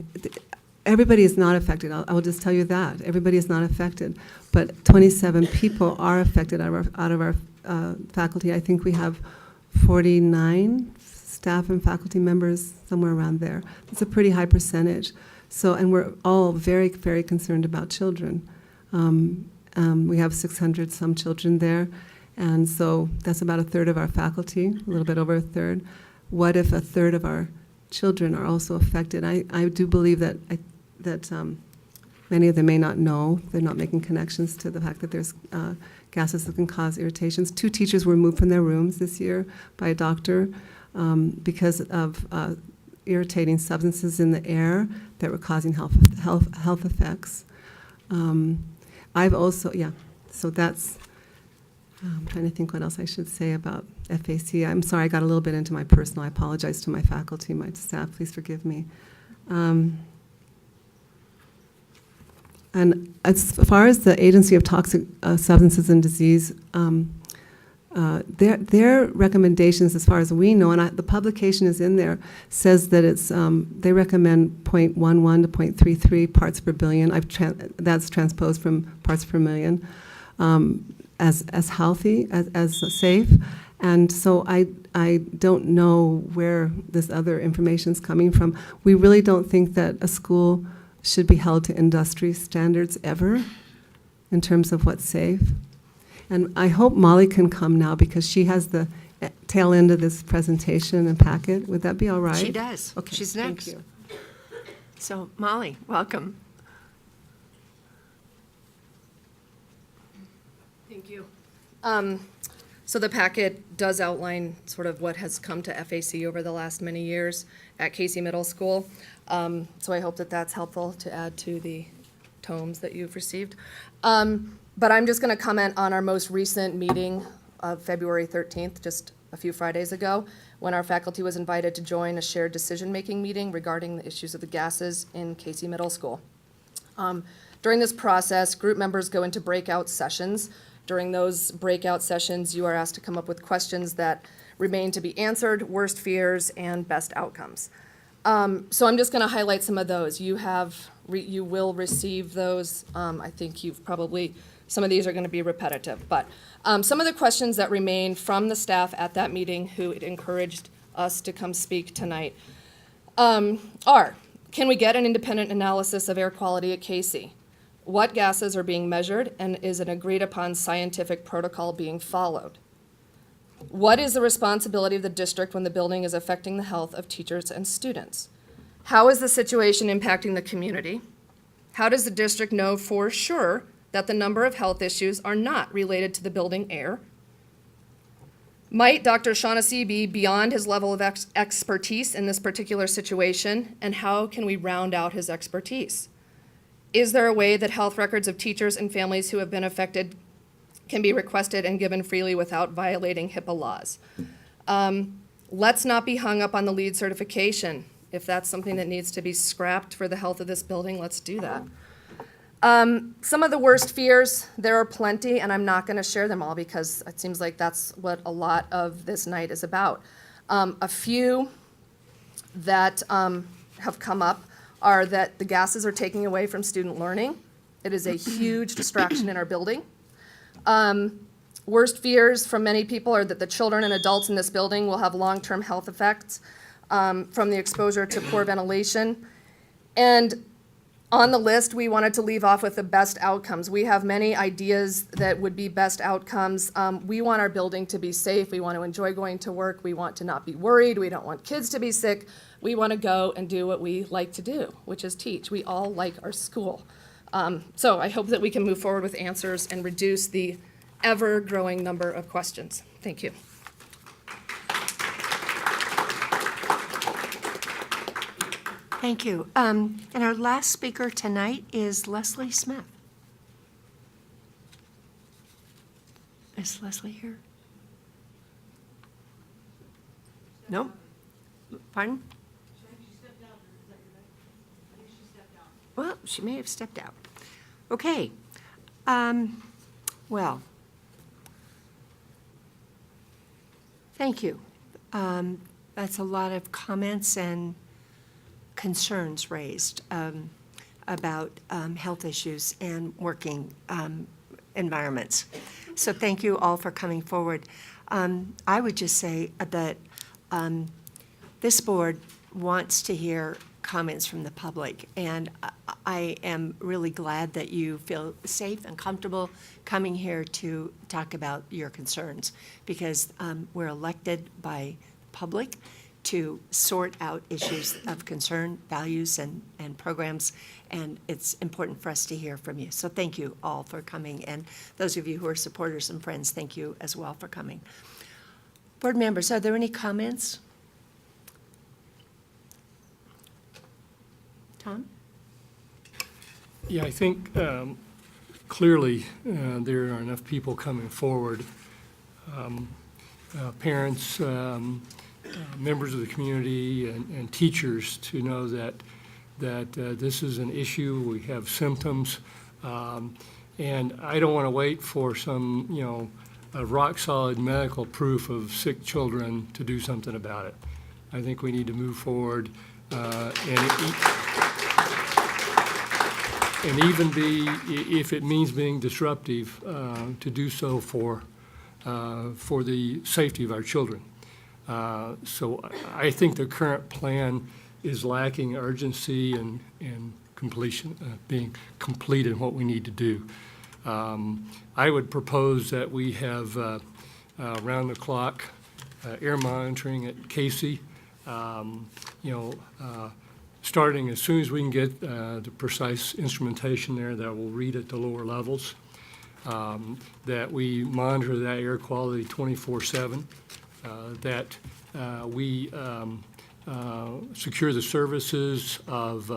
everybody is not affected. I will just tell you that. Everybody is not affected. But 27 people are affected out of our faculty. I think we have 49 staff and faculty members, somewhere around there. It's a pretty high percentage. So, and we're all very, very concerned about children. We have 600 some children there, and so that's about a third of our faculty, a little bit over a third. What if a third of our children are also affected? I do believe that many of them may not know. They're not making connections to the fact that there's gases that can cause irritations. 2 teachers were moved from their rooms this year by a doctor because of irritating substances in the air that were causing health effects. I've also, so that's, I'm trying to think what else I should say about FAC. I'm sorry, I got a little bit into my personal. I apologize to my faculty, my staff. Please forgive me. And as far as the Agency of Toxic Substances and Disease, their recommendations, as far as we know, and the publication is in there, says that it's they recommend 0.11 to 0.33 parts per billion. That's transposed from parts per million, as healthy, as safe. And so I don't know where this other information is coming from. We really don't think that a school should be held to industry standards ever in terms of what's safe. And I hope Molly can come now because she has the tail end of this presentation and packet. Would that be all right? She does. Okay, She's thank next. you. So, Molly, welcome. Thank you. So the packet does outline sort of what has come to FAC over the last many years at Casey Middle School. So I hope that that's helpful to add to the tomes that you've received. But I'm just going to comment on our most recent meeting of February 13th, just a few Fridays ago, when our faculty was invited to join a shared decision-making meeting regarding the issues of the gases in Casey Middle School. During this process, group members go into breakout sessions. During those breakout sessions, you are asked to come up with questions that remain to be answered, worst fears, and best outcomes. So I'm just going to highlight some of those. You will receive those. I think you've probably, some of these are going to be repetitive, but some of the questions that remain from the staff at that meeting who encouraged us to come speak tonight are, can we get an independent analysis of air quality at Casey? What gases are being measured, and is an agreed upon scientific protocol being followed? What is the responsibility of the district when the building is affecting the health of teachers and students? How is the situation impacting the community? How does the district know for sure that the number of health issues are not related to the building air? Might Dr. Shaughnessy be beyond his level of expertise in this particular situation, and how can we round out his expertise? Is there a way that health records of teachers and families who have been affected can be requested and given freely without violating HIPAA laws? Let's not be hung up on the LEED certification. If that's something that needs to be scrapped for the health of this building, let's do that. Some of the worst fears, there are plenty, and I'm not going to share them all because it seems like that's what a lot of this night is about. A few that have come up are that the gases are taking away from student learning. It is a huge distraction in our building. Worst fears from many people are that the children and adults in this building will have long-term health effects from the exposure to poor ventilation. And On the list, we wanted to leave off with the best outcomes. We have many ideas that would be best outcomes. We want our building to be safe. We want to enjoy going to work. We want to not be worried. We don't want kids to be sick. We want to go and do what we like to do, which is teach. We all like our school. So I hope that we can move forward with answers and reduce the ever-growing number of questions. Thank you. Thank you. And our last speaker tonight is Leslie Smith. Is Leslie here? Nope. Pardon? Well, she may have stepped out. Okay. Well, thank you. That's a lot of comments and concerns raised about health issues and working environments. So thank you all for coming forward. I would just say that this board wants to hear comments from the public, and I am really glad that you feel safe and comfortable coming here to talk about your concerns, because we're elected by the public to sort out issues of concern, values, and programs, and it's important for us to hear from you. So thank you all for coming, and those of you who are supporters and friends, thank you as well for coming. Board members, are there any comments? Tom? Yeah, I think clearly there are enough people coming forward, parents, members of the community, and teachers, to know that this is an issue. We have symptoms, and I don't want to wait for some, a rock-solid medical proof of sick children to do something about it. I think we need to move forward and even be, if it means being disruptive, to do so for the safety of our children. So I think the current plan is lacking urgency and completion, being complete in what we need to do. I would propose that we have round-the-clock air monitoring at Casey, starting as soon as we can get the precise instrumentation there that will read at the lower levels, that we monitor that air quality 24/7, that we secure the services of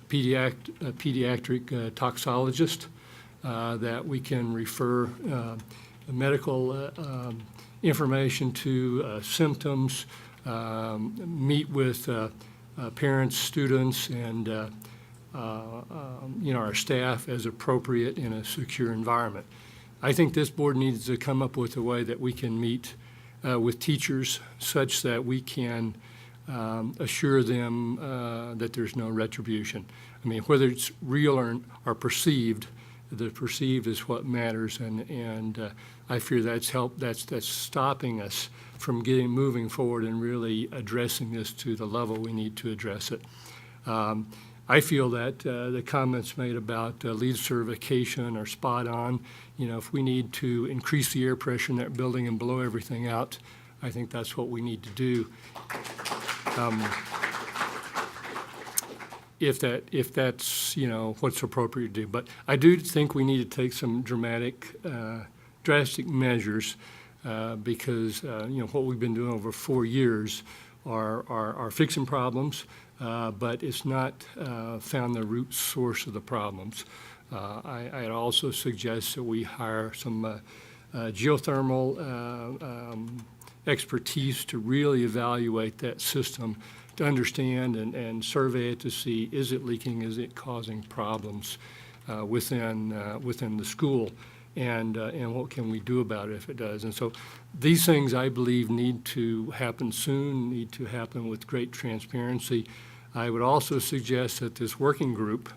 pediatric toxologist, that we can refer medical information to symptoms, meet with parents, students, and our staff as appropriate in a secure environment. I think this board needs to come up with a way that we can meet with teachers such that we can assure them that there's no retribution. I mean, whether it's real or perceived, the perceived is what matters, and I fear that's stopping us from moving forward and really addressing this to the level we need to address it. I feel that the comments made about lead certification are spot on. If we need to increase the air pressure in that building and blow everything out, I think that's what we need to do. If that's what's appropriate to do. But I do think we need to take some drastic measures because what we've been doing over 4 years are fixing problems, but it's not found the root source of the problems. I'd also suggest that we hire some geothermal expertise to really evaluate that system, to understand and survey it to see, is it leaking, is it causing problems within the school, and what can we do about it if it does. And so these things, I believe, need to happen soon, need to happen with great transparency. I would also suggest that this working group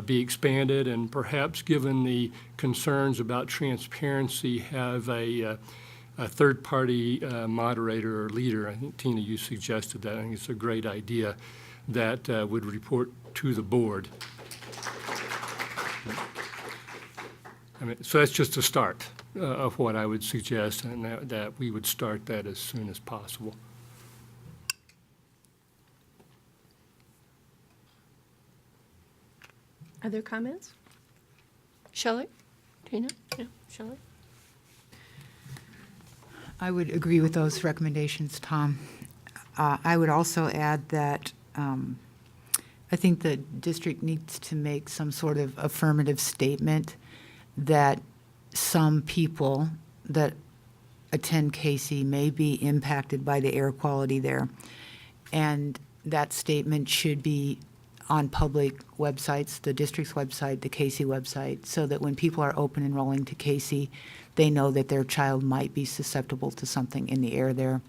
be expanded, and perhaps, given the concerns about transparency, have a third-party moderator or leader. I think, Tina, you suggested that. I think it's a great idea that would report to the board. I mean, so that's just a start of what I would suggest, and that we would start that as soon as possible. Other comments? Shelley? Tina? Yeah, Shelley? I would agree with those recommendations, Tom. I would also add that I think the district needs to make some sort of affirmative statement that some people that attend Casey may be impacted by the air quality there. And that statement should be on public websites, the district's website, the Casey website, so that when people are open enrolling to Casey, they know that their child might be susceptible to something in the air there.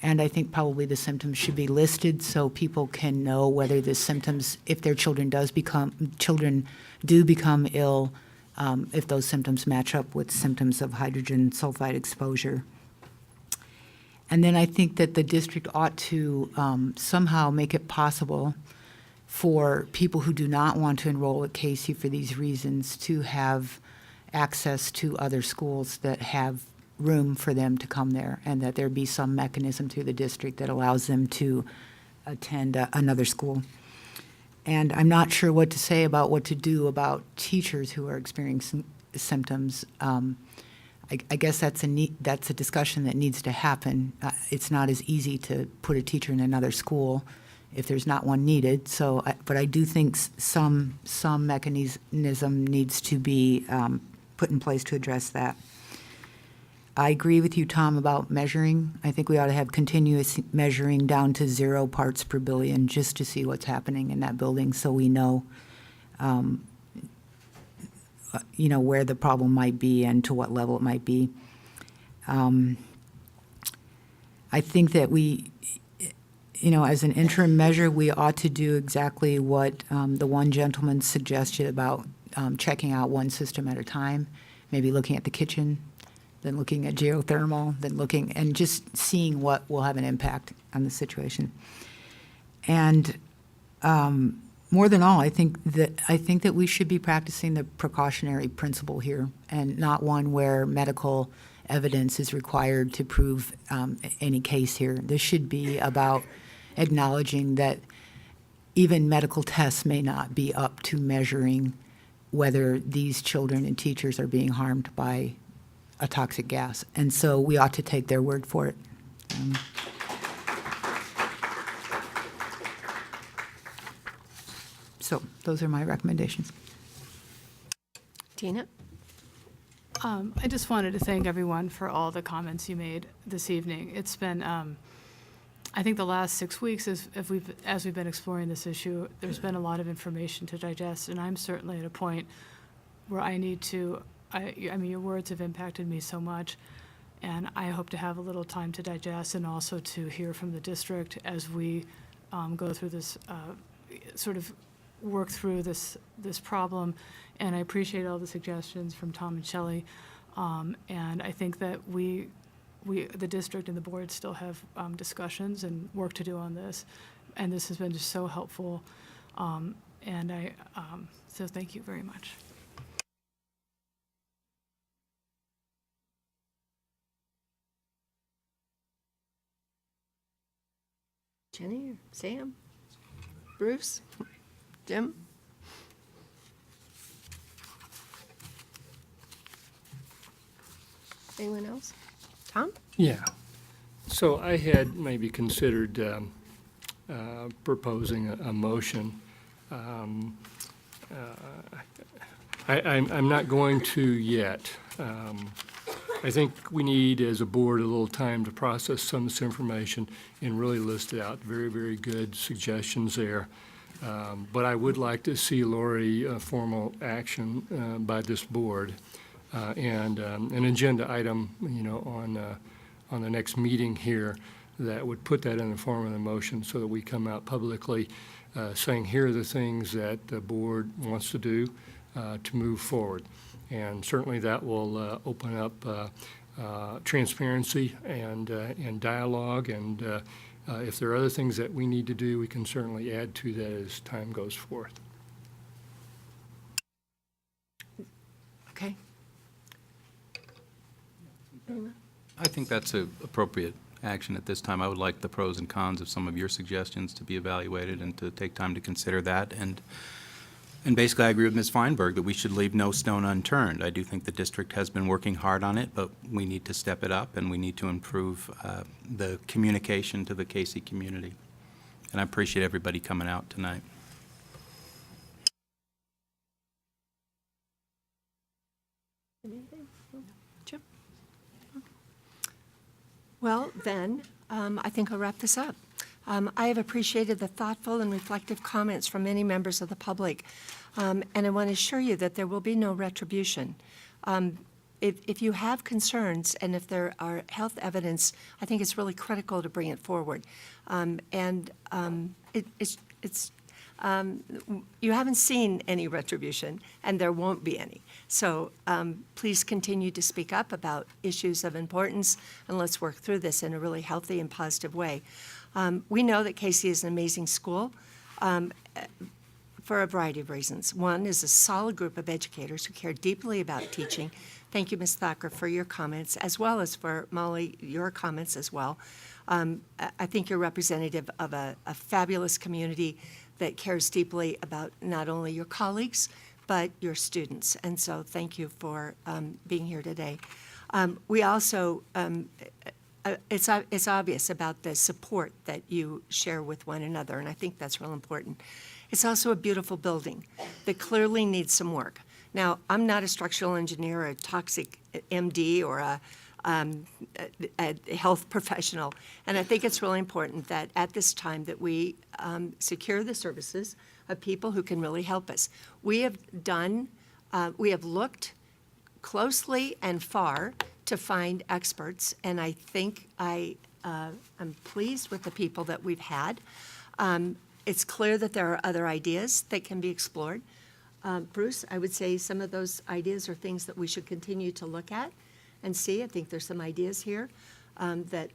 And I think probably the symptoms should be listed so people can know whether the symptoms, if their children do become ill, if those symptoms match up with symptoms of hydrogen sulfide exposure. And then I think that the district ought to somehow make it possible for people who do not want to enroll at Casey for these reasons to have access to other schools that have room for them to come there, and that there be some mechanism through the district that allows them to attend another school. And I'm not sure what to say about what to do about teachers who are experiencing symptoms. I guess that's a discussion that needs to happen. It's not as easy to put a teacher in another school if there's not one needed. So, but I do think some mechanism needs to be put in place to address that. I agree with you, Tom, about measuring. I think we ought to have continuous measuring down to 0 parts per billion just to see what's happening in that building, so we know, where the problem might be and to what level it might be. I think that we, as an interim measure, we ought to do exactly what the one gentleman suggested about checking out one system at a time, maybe looking at the kitchen, then looking at geothermal, then looking and just seeing what will have an impact on the situation. And more than all, I think that we should be practicing the precautionary principle here, and not one where medical evidence is required to prove any case here. This should be about acknowledging that even medical tests may not be up to measuring whether these children and teachers are being harmed by a toxic gas. And so we ought to take their word for it. So those are my recommendations. Tina? I just wanted to thank everyone for all the comments you made this evening. It's been, I think the last 6 weeks, as we've been exploring this issue, there's been a lot of information to digest, and I'm certainly at a point where I need to, I mean, your words have impacted me so much, and I hope to have a little time to digest and also to hear from the district as we go through this, sort of work through this problem. And I appreciate all the suggestions from Tom and Shelley. And I think that we, the district and the board still have discussions and work to do on this. And this has been just so helpful. So thank you very much. Jenny or Sam? Bruce? Jim? Anyone else? Tom? Yeah. So I had maybe considered proposing a motion. I'm not going to yet. I think we need, as a board, a little time to process some of this information and really list it out. Very, very good suggestions there. But I would like to see, Lori, formal action by this board and an agenda item, on the next meeting here that would put that in the form of a motion so that we come out publicly saying, here are the things that the board wants to do to move forward. And certainly that will open up transparency and dialogue and If there are other things that we need to do, we can certainly add to that as time goes forth. Okay. I think that's a appropriate action at this time. I would like the pros and cons of some of your suggestions to be evaluated and to take time to consider that. And basically, I agree with Ms. Feinberg that we should leave no stone unturned. I do think the district has been working hard on it, but we need to step it up and we need to improve the communication to the Casey community. And I appreciate everybody coming out tonight. Jim? Well, then, I think I'll wrap this up. I have appreciated the thoughtful and reflective comments from many members of the public, and I want to assure you that there will be no retribution. If you have concerns and if there are health evidence, I think it's really critical to bring it forward. You haven't seen any retribution, and there won't be any. So please continue to speak up about issues of importance, and let's work through this in a really healthy and positive way. We know that Casey is an amazing school for a variety of reasons. One is a solid group of educators who care deeply about teaching. Thank you, Ms. Thacker, for your comments, as well as for Molly, your comments as well. I think you're representative of a fabulous community that cares deeply about not only your colleagues, but your students. And so thank you for being here today. We also, it's obvious about the support that you share with one another, and I think that's real important. It's also a beautiful building that clearly needs some work. Now, I'm not a structural engineer, or a toxic MD, or a health professional, and I think it's really important that at this time that we secure the services of people who can really help us. We have looked closely and far to find experts, and I think I'm pleased with the people that we've had. It's clear that there are other ideas that can be explored. Bruce, I would say some of those ideas are things that we should continue to look at and see. I think there's some ideas here that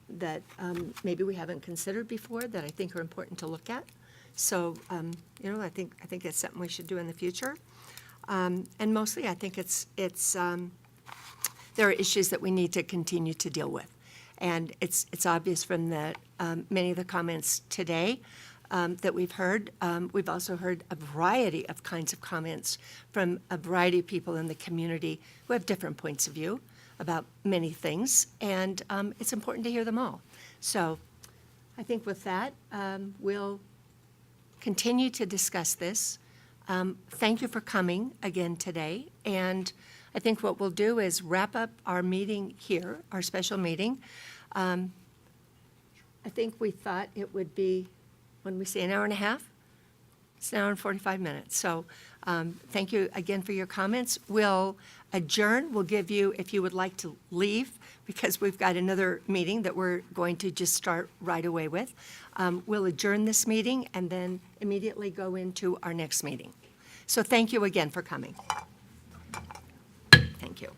maybe we haven't considered before that I think are important to look at. So, I think that's something we should do in the future. And mostly, I think there are issues that we need to continue to deal with. And it's obvious from the many of the comments today that we've heard. We've also heard a variety of kinds of comments from a variety of people in the community who have different points of view about many things, and it's important to hear them all. So I think with that, we'll continue to discuss this. Thank you for coming again today, and I think what we'll do is wrap up our meeting here, our special meeting. I think we thought it would be, when we say an hour and a half, it's an hour and 45 minutes. So thank you again for your comments. We'll adjourn. We'll give you, if you would like to leave, because we've got another meeting that we're going to just start right away with. We'll adjourn this meeting and then immediately go into our next meeting. So thank you again for coming. Thank you.